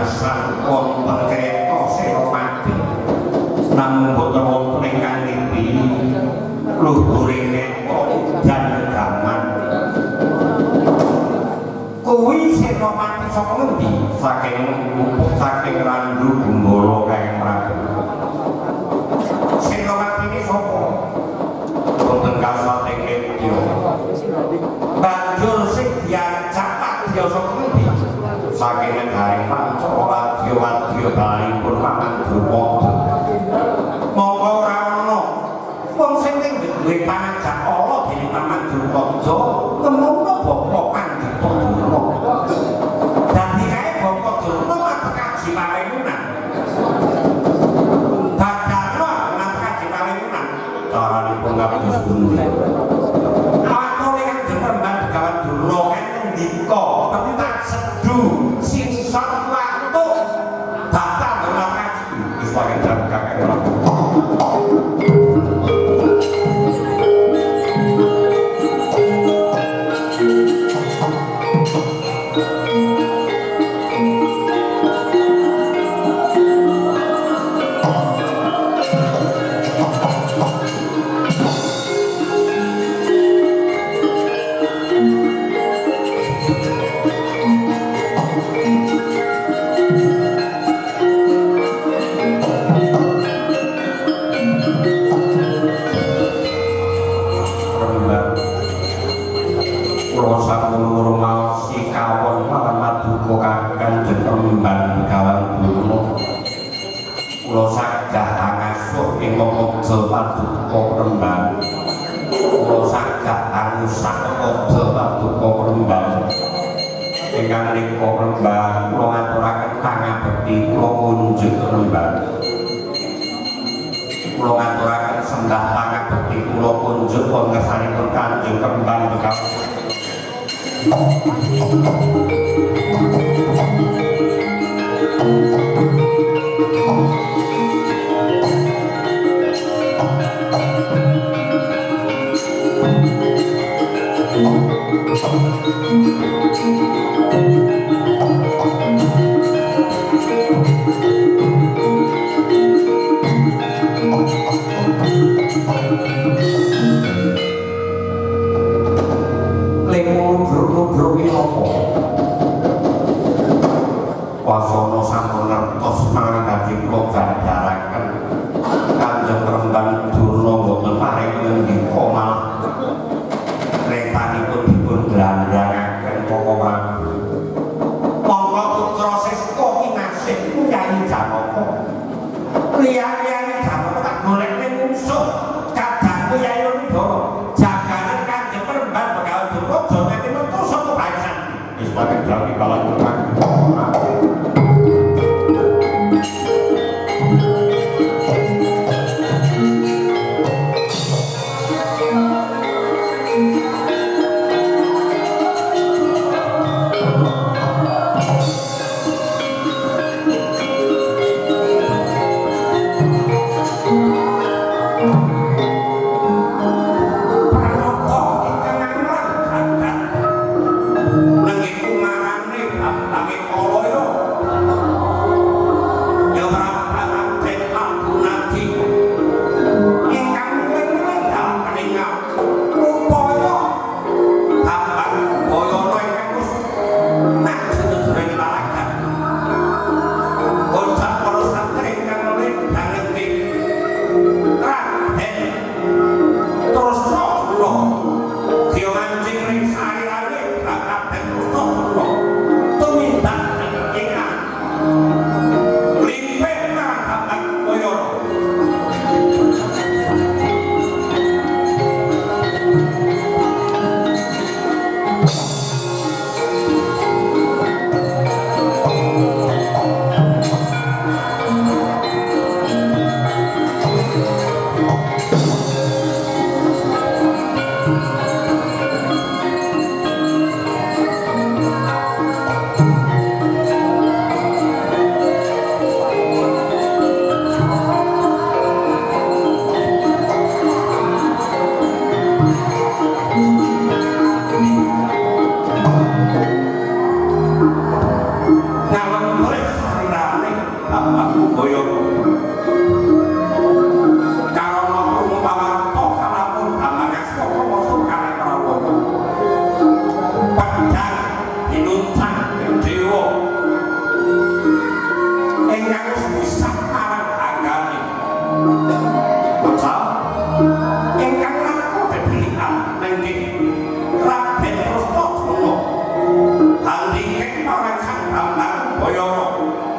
gesang wonten kreta Senopati namung boten wonten ingkang nipi luhurine dan gaman kuwi Senopati saka ngendi saking Randu Gumbala Kakang Prabu Senopati ini sapa wonten kasating Ketya banjur sing diajak Padya saka ngendi saking negari Pancawadya balipun Paman Drupada mongko ora ana wong sing duwe panajak ala dening Paman Drupada temungko Bapak Pandhita Durna dadi kae Bapak Durna kaji pawenunan dadalo kaji pawenunan caranipun kados pundi atone kang Demrembang Begawan Durna kae ngendika tak seduh singson waktu batal berlakaji wis wae jam kakek ora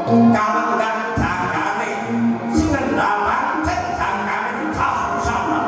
kalenggan jagane sinendalan cek jagane khasana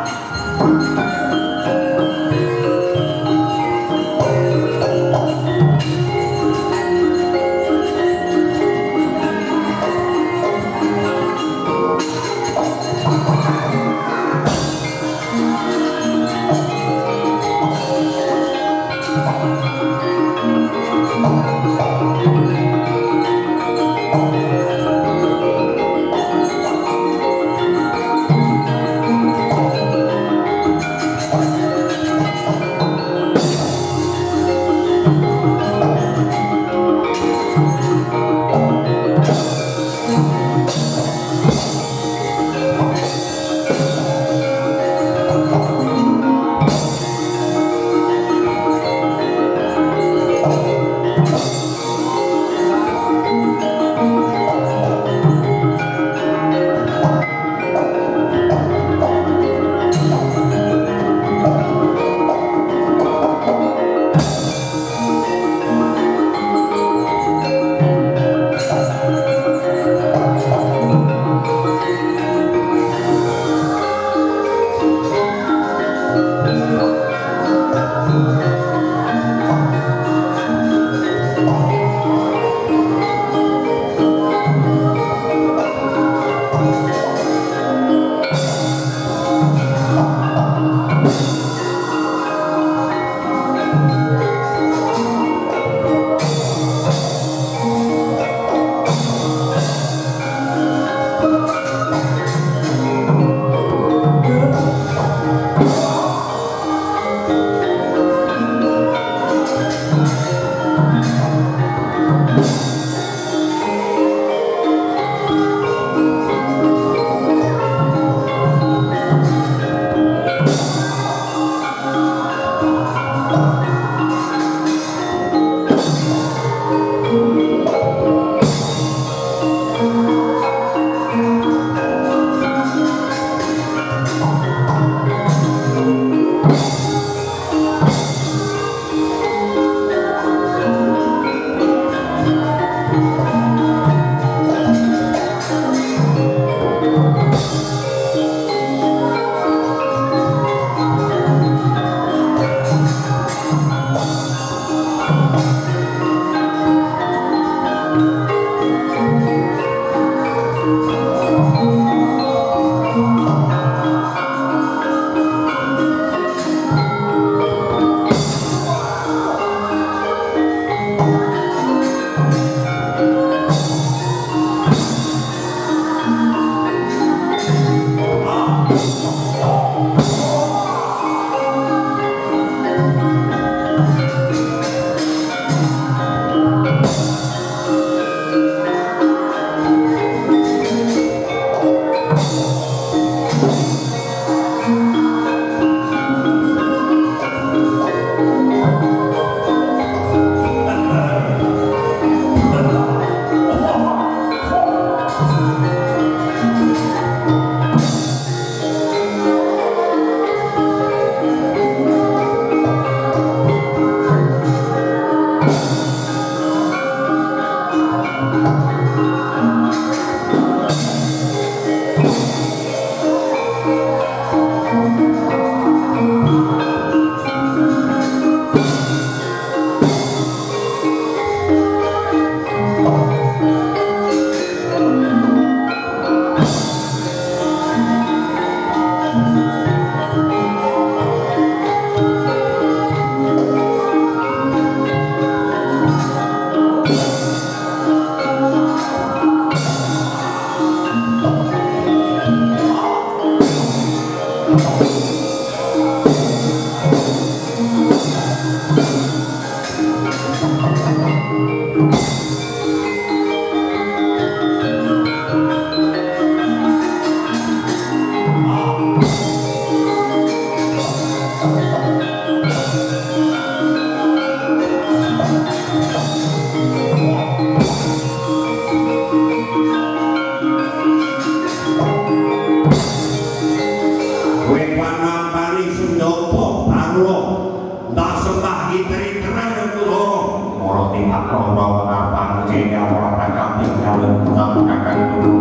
sekali sama kakak dulu.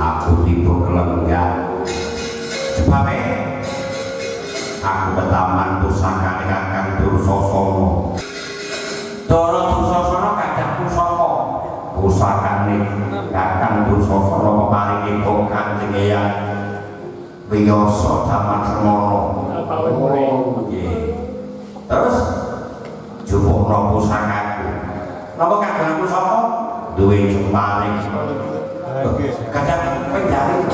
Aku tiba kelenggan sebabnya aku betaman pusaka kakang Dursasana. Dara Dursasana kadang pusaka kakang Dursasana peparingi kok Kanjeng Eyang Wiyasa jaman semono. Terus jupukno pusakaku. Napa kagunganku sapa? Duwe jemparing. Kadang penjaring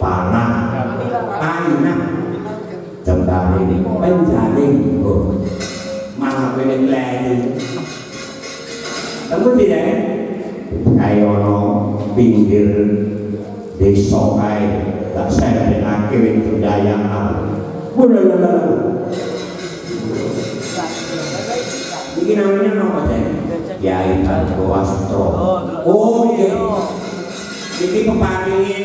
panah jembaring penjaring mana pengen lagi tentu tidak kayak ono pinggir desa kae tak senenake budayangan iki namanya apa teh Kyai Wastro. Oh iya iki peparinge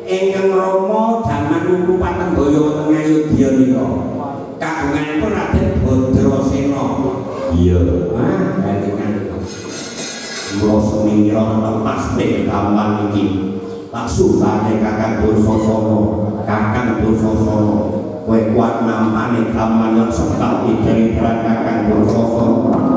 ingkang Rama jaman Ulu Patenggaya teng Ayodya nika kagunganipun Raden Badrasena. Iya kalingan kula semingira lepas ning gaman iki tak sulane kakang Dursasana kowe kuat nampane gaman lan sekal iki kakang Dursasana.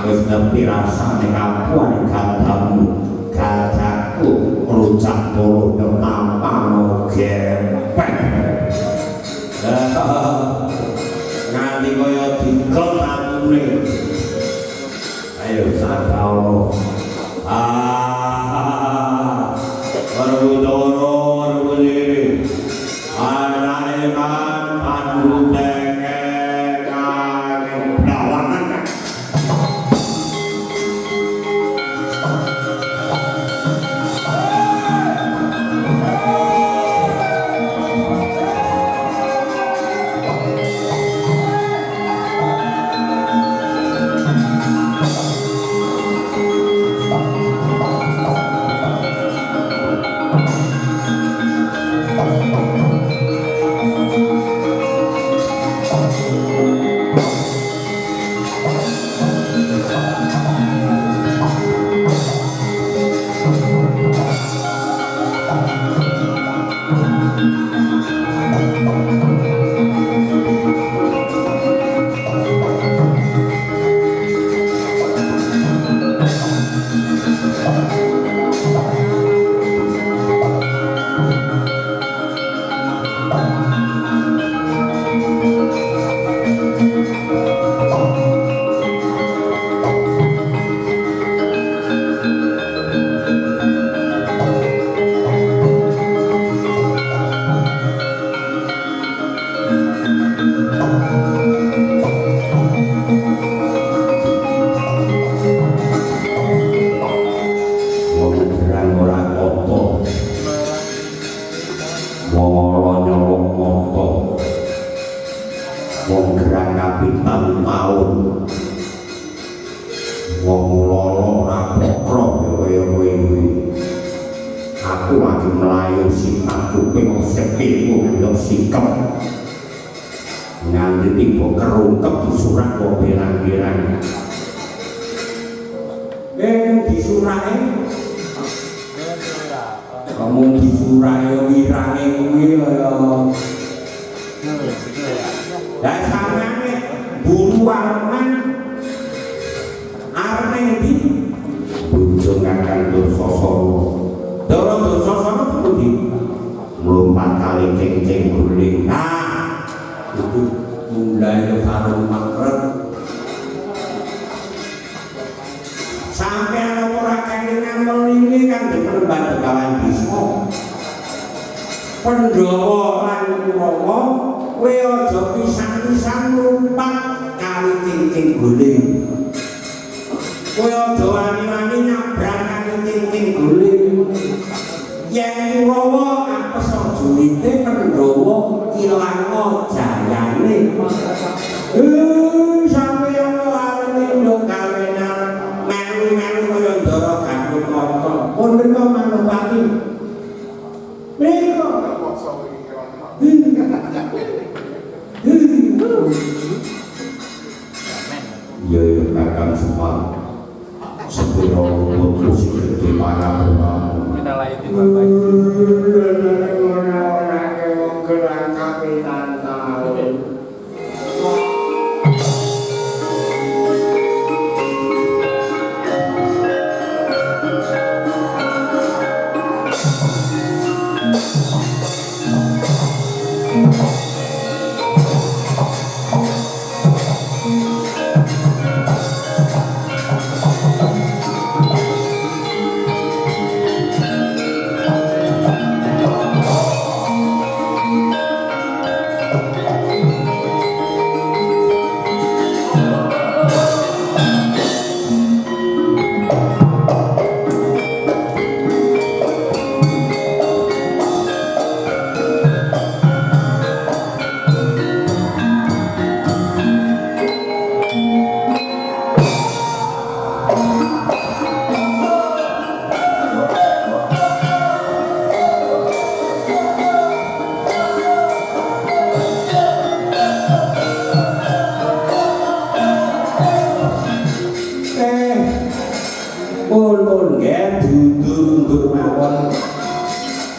wis ngerti rasane kampuane kandamu kacaku rucak bolo nyampano gempek nganti kaya dikel amune ayo sakaono Warudoro warudiri anane man pandu denge kane dawangan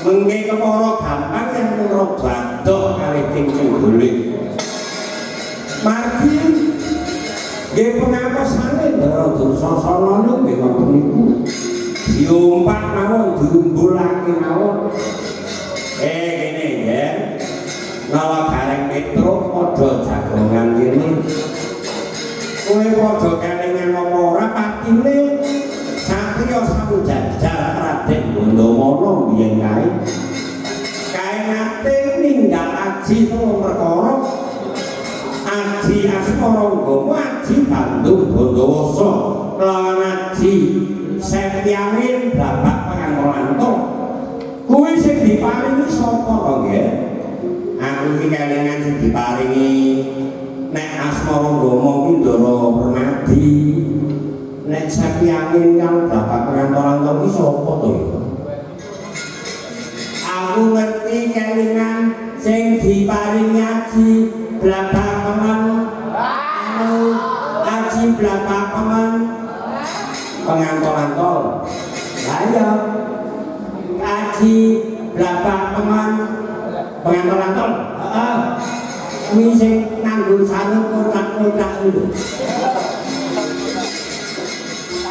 mengke kepara gampang yang murah batok kali tinggi guling margi nggih pengapesane Ndara Dursasana nggih wonten niku diumpat mawon diumbulake mawon kene nggih nawa gareng Petruk padha jagongan kene kowe padha kelingan apa ora patine satriya samujajar Raden Gondomana biyen kae nate ninggal aji tulung perkara aji Asmara Gama aji Bandung Bondowoso lawan aji Setyangin Bapak Pangantolanto kuwi sing diparingi sapa to nggih aku iki kelingan sing diparingi nek Asmara Gama ki Ndara Permadi nek Setyangin kang Bapak Pangantolanto ki sapa to ya aku ngerti kelingan sing diparingi aji Blabakengan aji Blabakengan Pangantolanto lah iya aji Blabakengan Pangantolanto heeh kuwi sing nganggo sarung kotak-kotak itu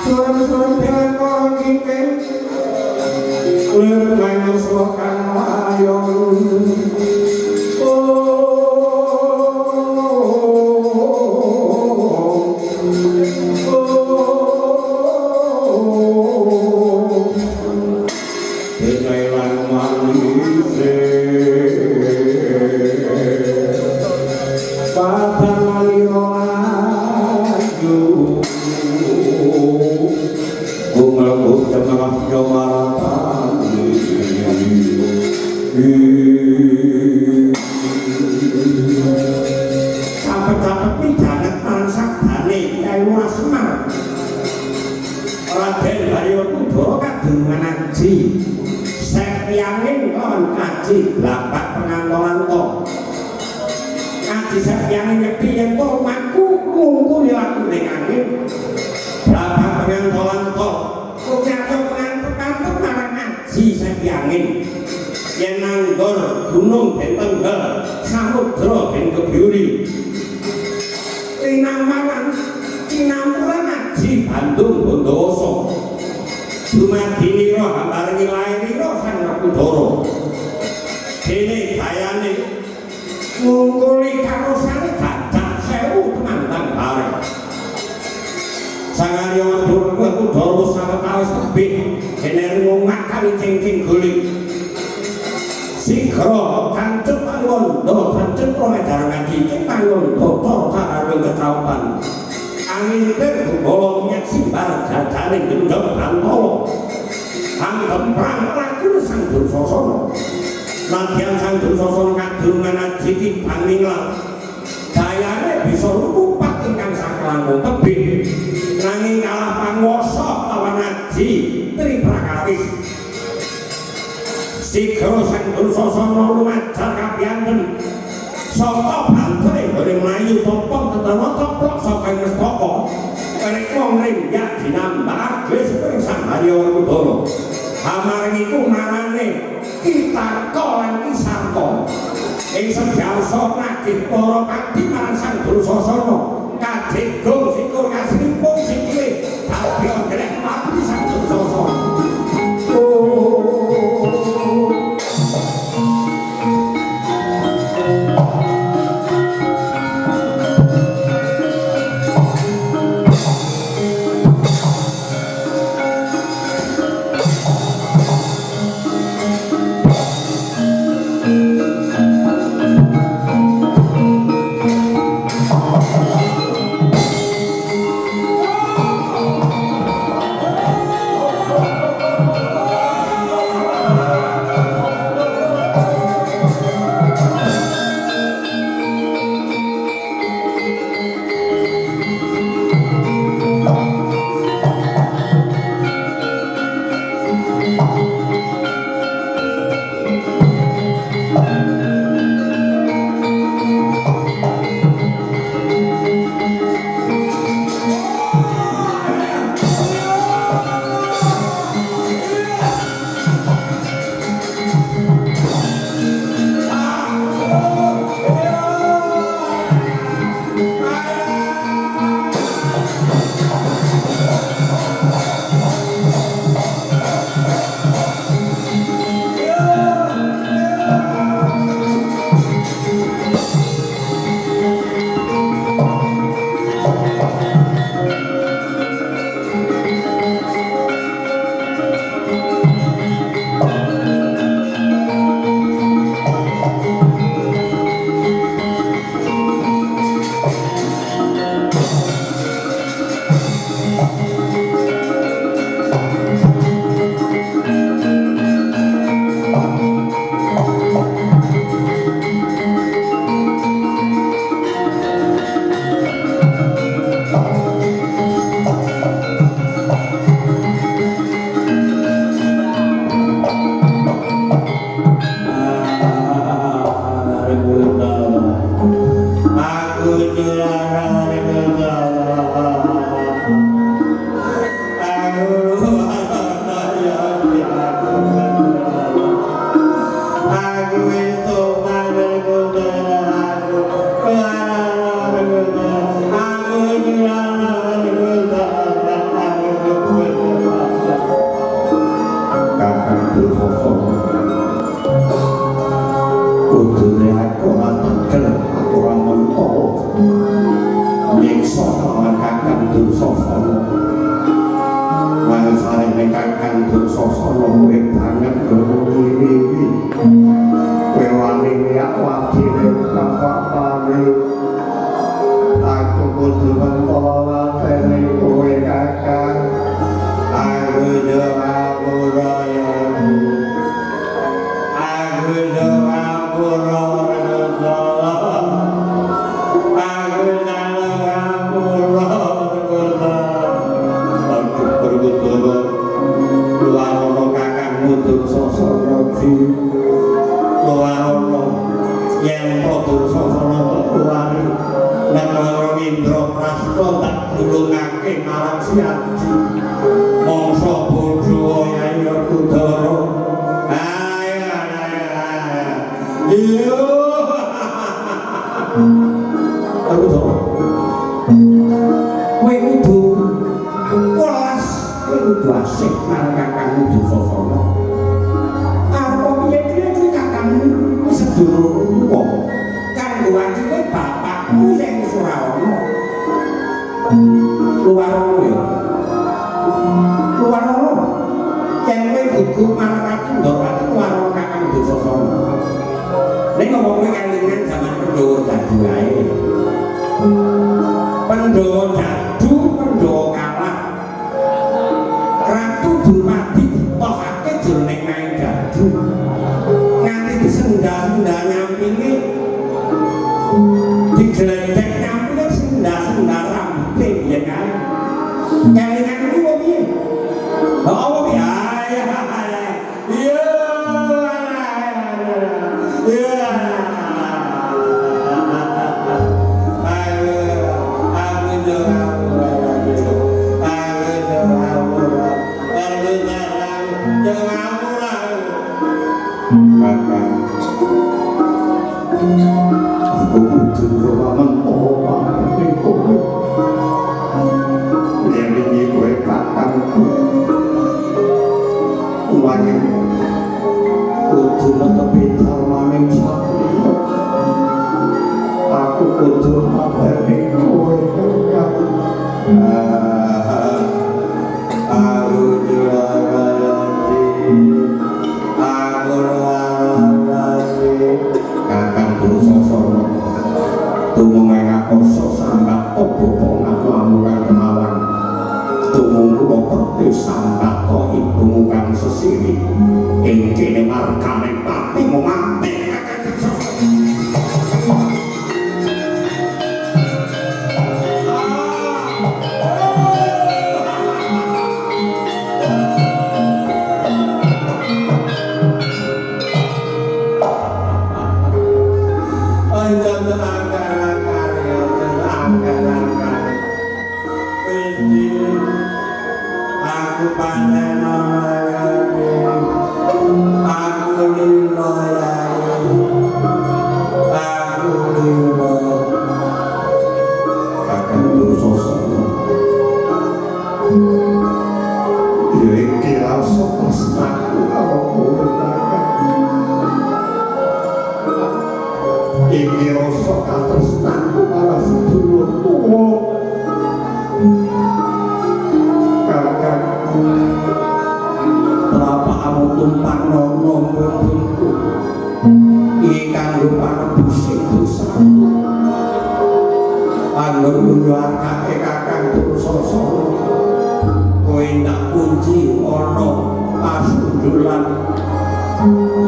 suara-suara dengan orang kikik lemah suakan ayong Setyangin kon aji Bapak Pangantolanto aji Setyangin nyepi yen to maku mungku laku ning angin Bapak Pangantolanto kok pengantuk marang aji Setyangin yen nanggor gunung den Tengger samudra den Kebyuri Tinambaran Cinampuran aji Bandung Bondowoso Dumadini roh hambarengi lairira Sang Werkudara dene gayane ngungkuli karosane dadak 1000 temandang bareng Sang Arya Werkudara sawetawis tebih dene ngungak kali cengking guling sigra kancut panggondo kancut promedaran ngaji panggondo cara kecautan angin tergolong minyak simbar jajaring gendong Brantolo hanggem perang laku Sang Dursasana latihan Sang Dursasana kadungan aji Baninglang dayane bisa lumpat ingkang sakelangkung tebih nanging kalah panguwasa lawan aji Triprakawis sigra Sang Dursasana lumajar kapiyanten saka bantere goreng mlayu tompong tetana coplok saka mestaka karek wong ringyak dinambake sepring Sang Arya Werkudara amareng iku marane Kitarka lan Kisarta ing sejauh nagih para pati marang Sang Dursasana kadhegong sikur kasrimpung sikile dadi grek mati Sang Dursasana kudune aku ora tegel aku ora mento nyiksa lawan kakang Dursasana mangsane kakang Dursasana kowe banget guru-guru kowe wani yak wadine kapapane aku kudu mento latene kowe kakang aku jawabura ya aku jawabura Luarono yang podo sosana keluari Negara Indra Prasta tak dulungake marang Siaji mangsa bodho Yai Kudara ayo iyo Kudara kowe kudu welas kowe kudu asik marang kakangmu Dursasana sedulur tuwa kanggo wajib bapakmu sing wis ora ana luarono ya luarono yen kowe gugu marang Ndorowati luarono kakang Dursasana nek ngomong kowe kelingan jaman Pandhawa dadu ae Pandhawa dadu Pandhawa kalah Ratu Durmadi ditokake jroning main dadu senda-senda nyampinge digeledek nyampinge senda-senda rambute biyen kae kelingan kuwi kok piye apa piye iya aku kudu mento ning kono yen iki kowe kakangku wani kudu netepi dharmaning satriya aku kudu mabeni kowe tumungeng akoso sambat opo ngamuran kemawan tumungku operti sambat to ibumu kang sesiri ing kene markane pati ngomate iki rasa katresnanku marang sedulur tuwa kakangku trapakmu tumpang nono mbunku iki kanggo panebusing dosaku anggon nyuwarake kakang Dursasana kowe tak kunci ana pasundulan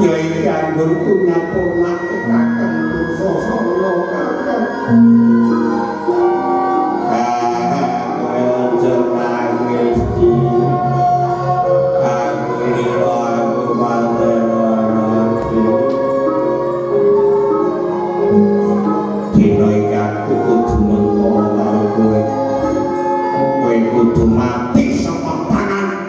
ya iki anggonku nyapunake kakang Dursasana kakang kudu mati sama tangan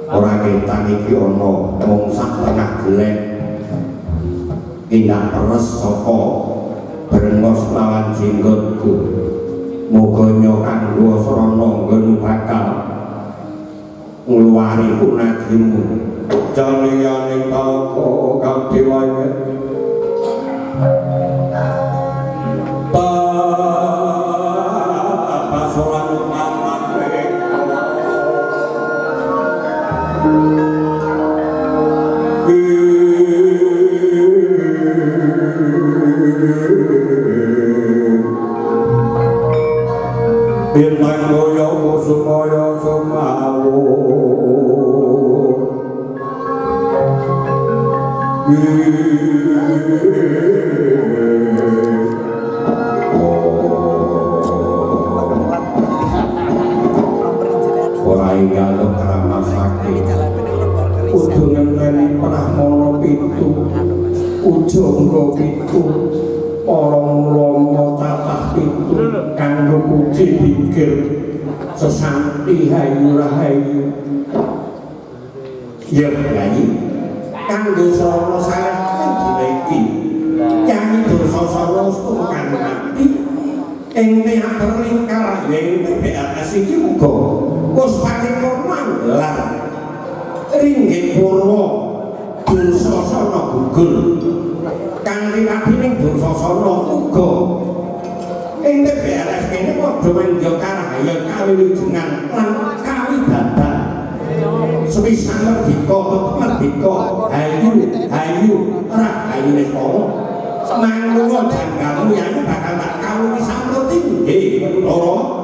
Ora ketan iki ana mung sak tengah gelek indah peres saka brengos lawan jenggotku muga nyokanggo srana nggon bakal ngluwari punajimu jaliyane toko kang dewaya Bintang goyo sumaya sumawur ora inggaluk ramasake kudu ngenteni prahmana pitu ujungga pitu para mulanya cacah pitu kanggo puji pikir sesanti hayu rahayu ya nyanyi kanggo srana saleh dina iki nyanyi Dursasana stukan mati ing teater lingkar ing PBRS iki uga wis paripurna lan ringgih purwa Dursasana gugur kanthi rabining Dursasana uga ing TBRS kene padha menjo karahayang kawilujengan lan kawibadan sepisan merdeka hayu rahayu nestana mangga janggamu yang bakal tak kawruhi samruting nggih Bathara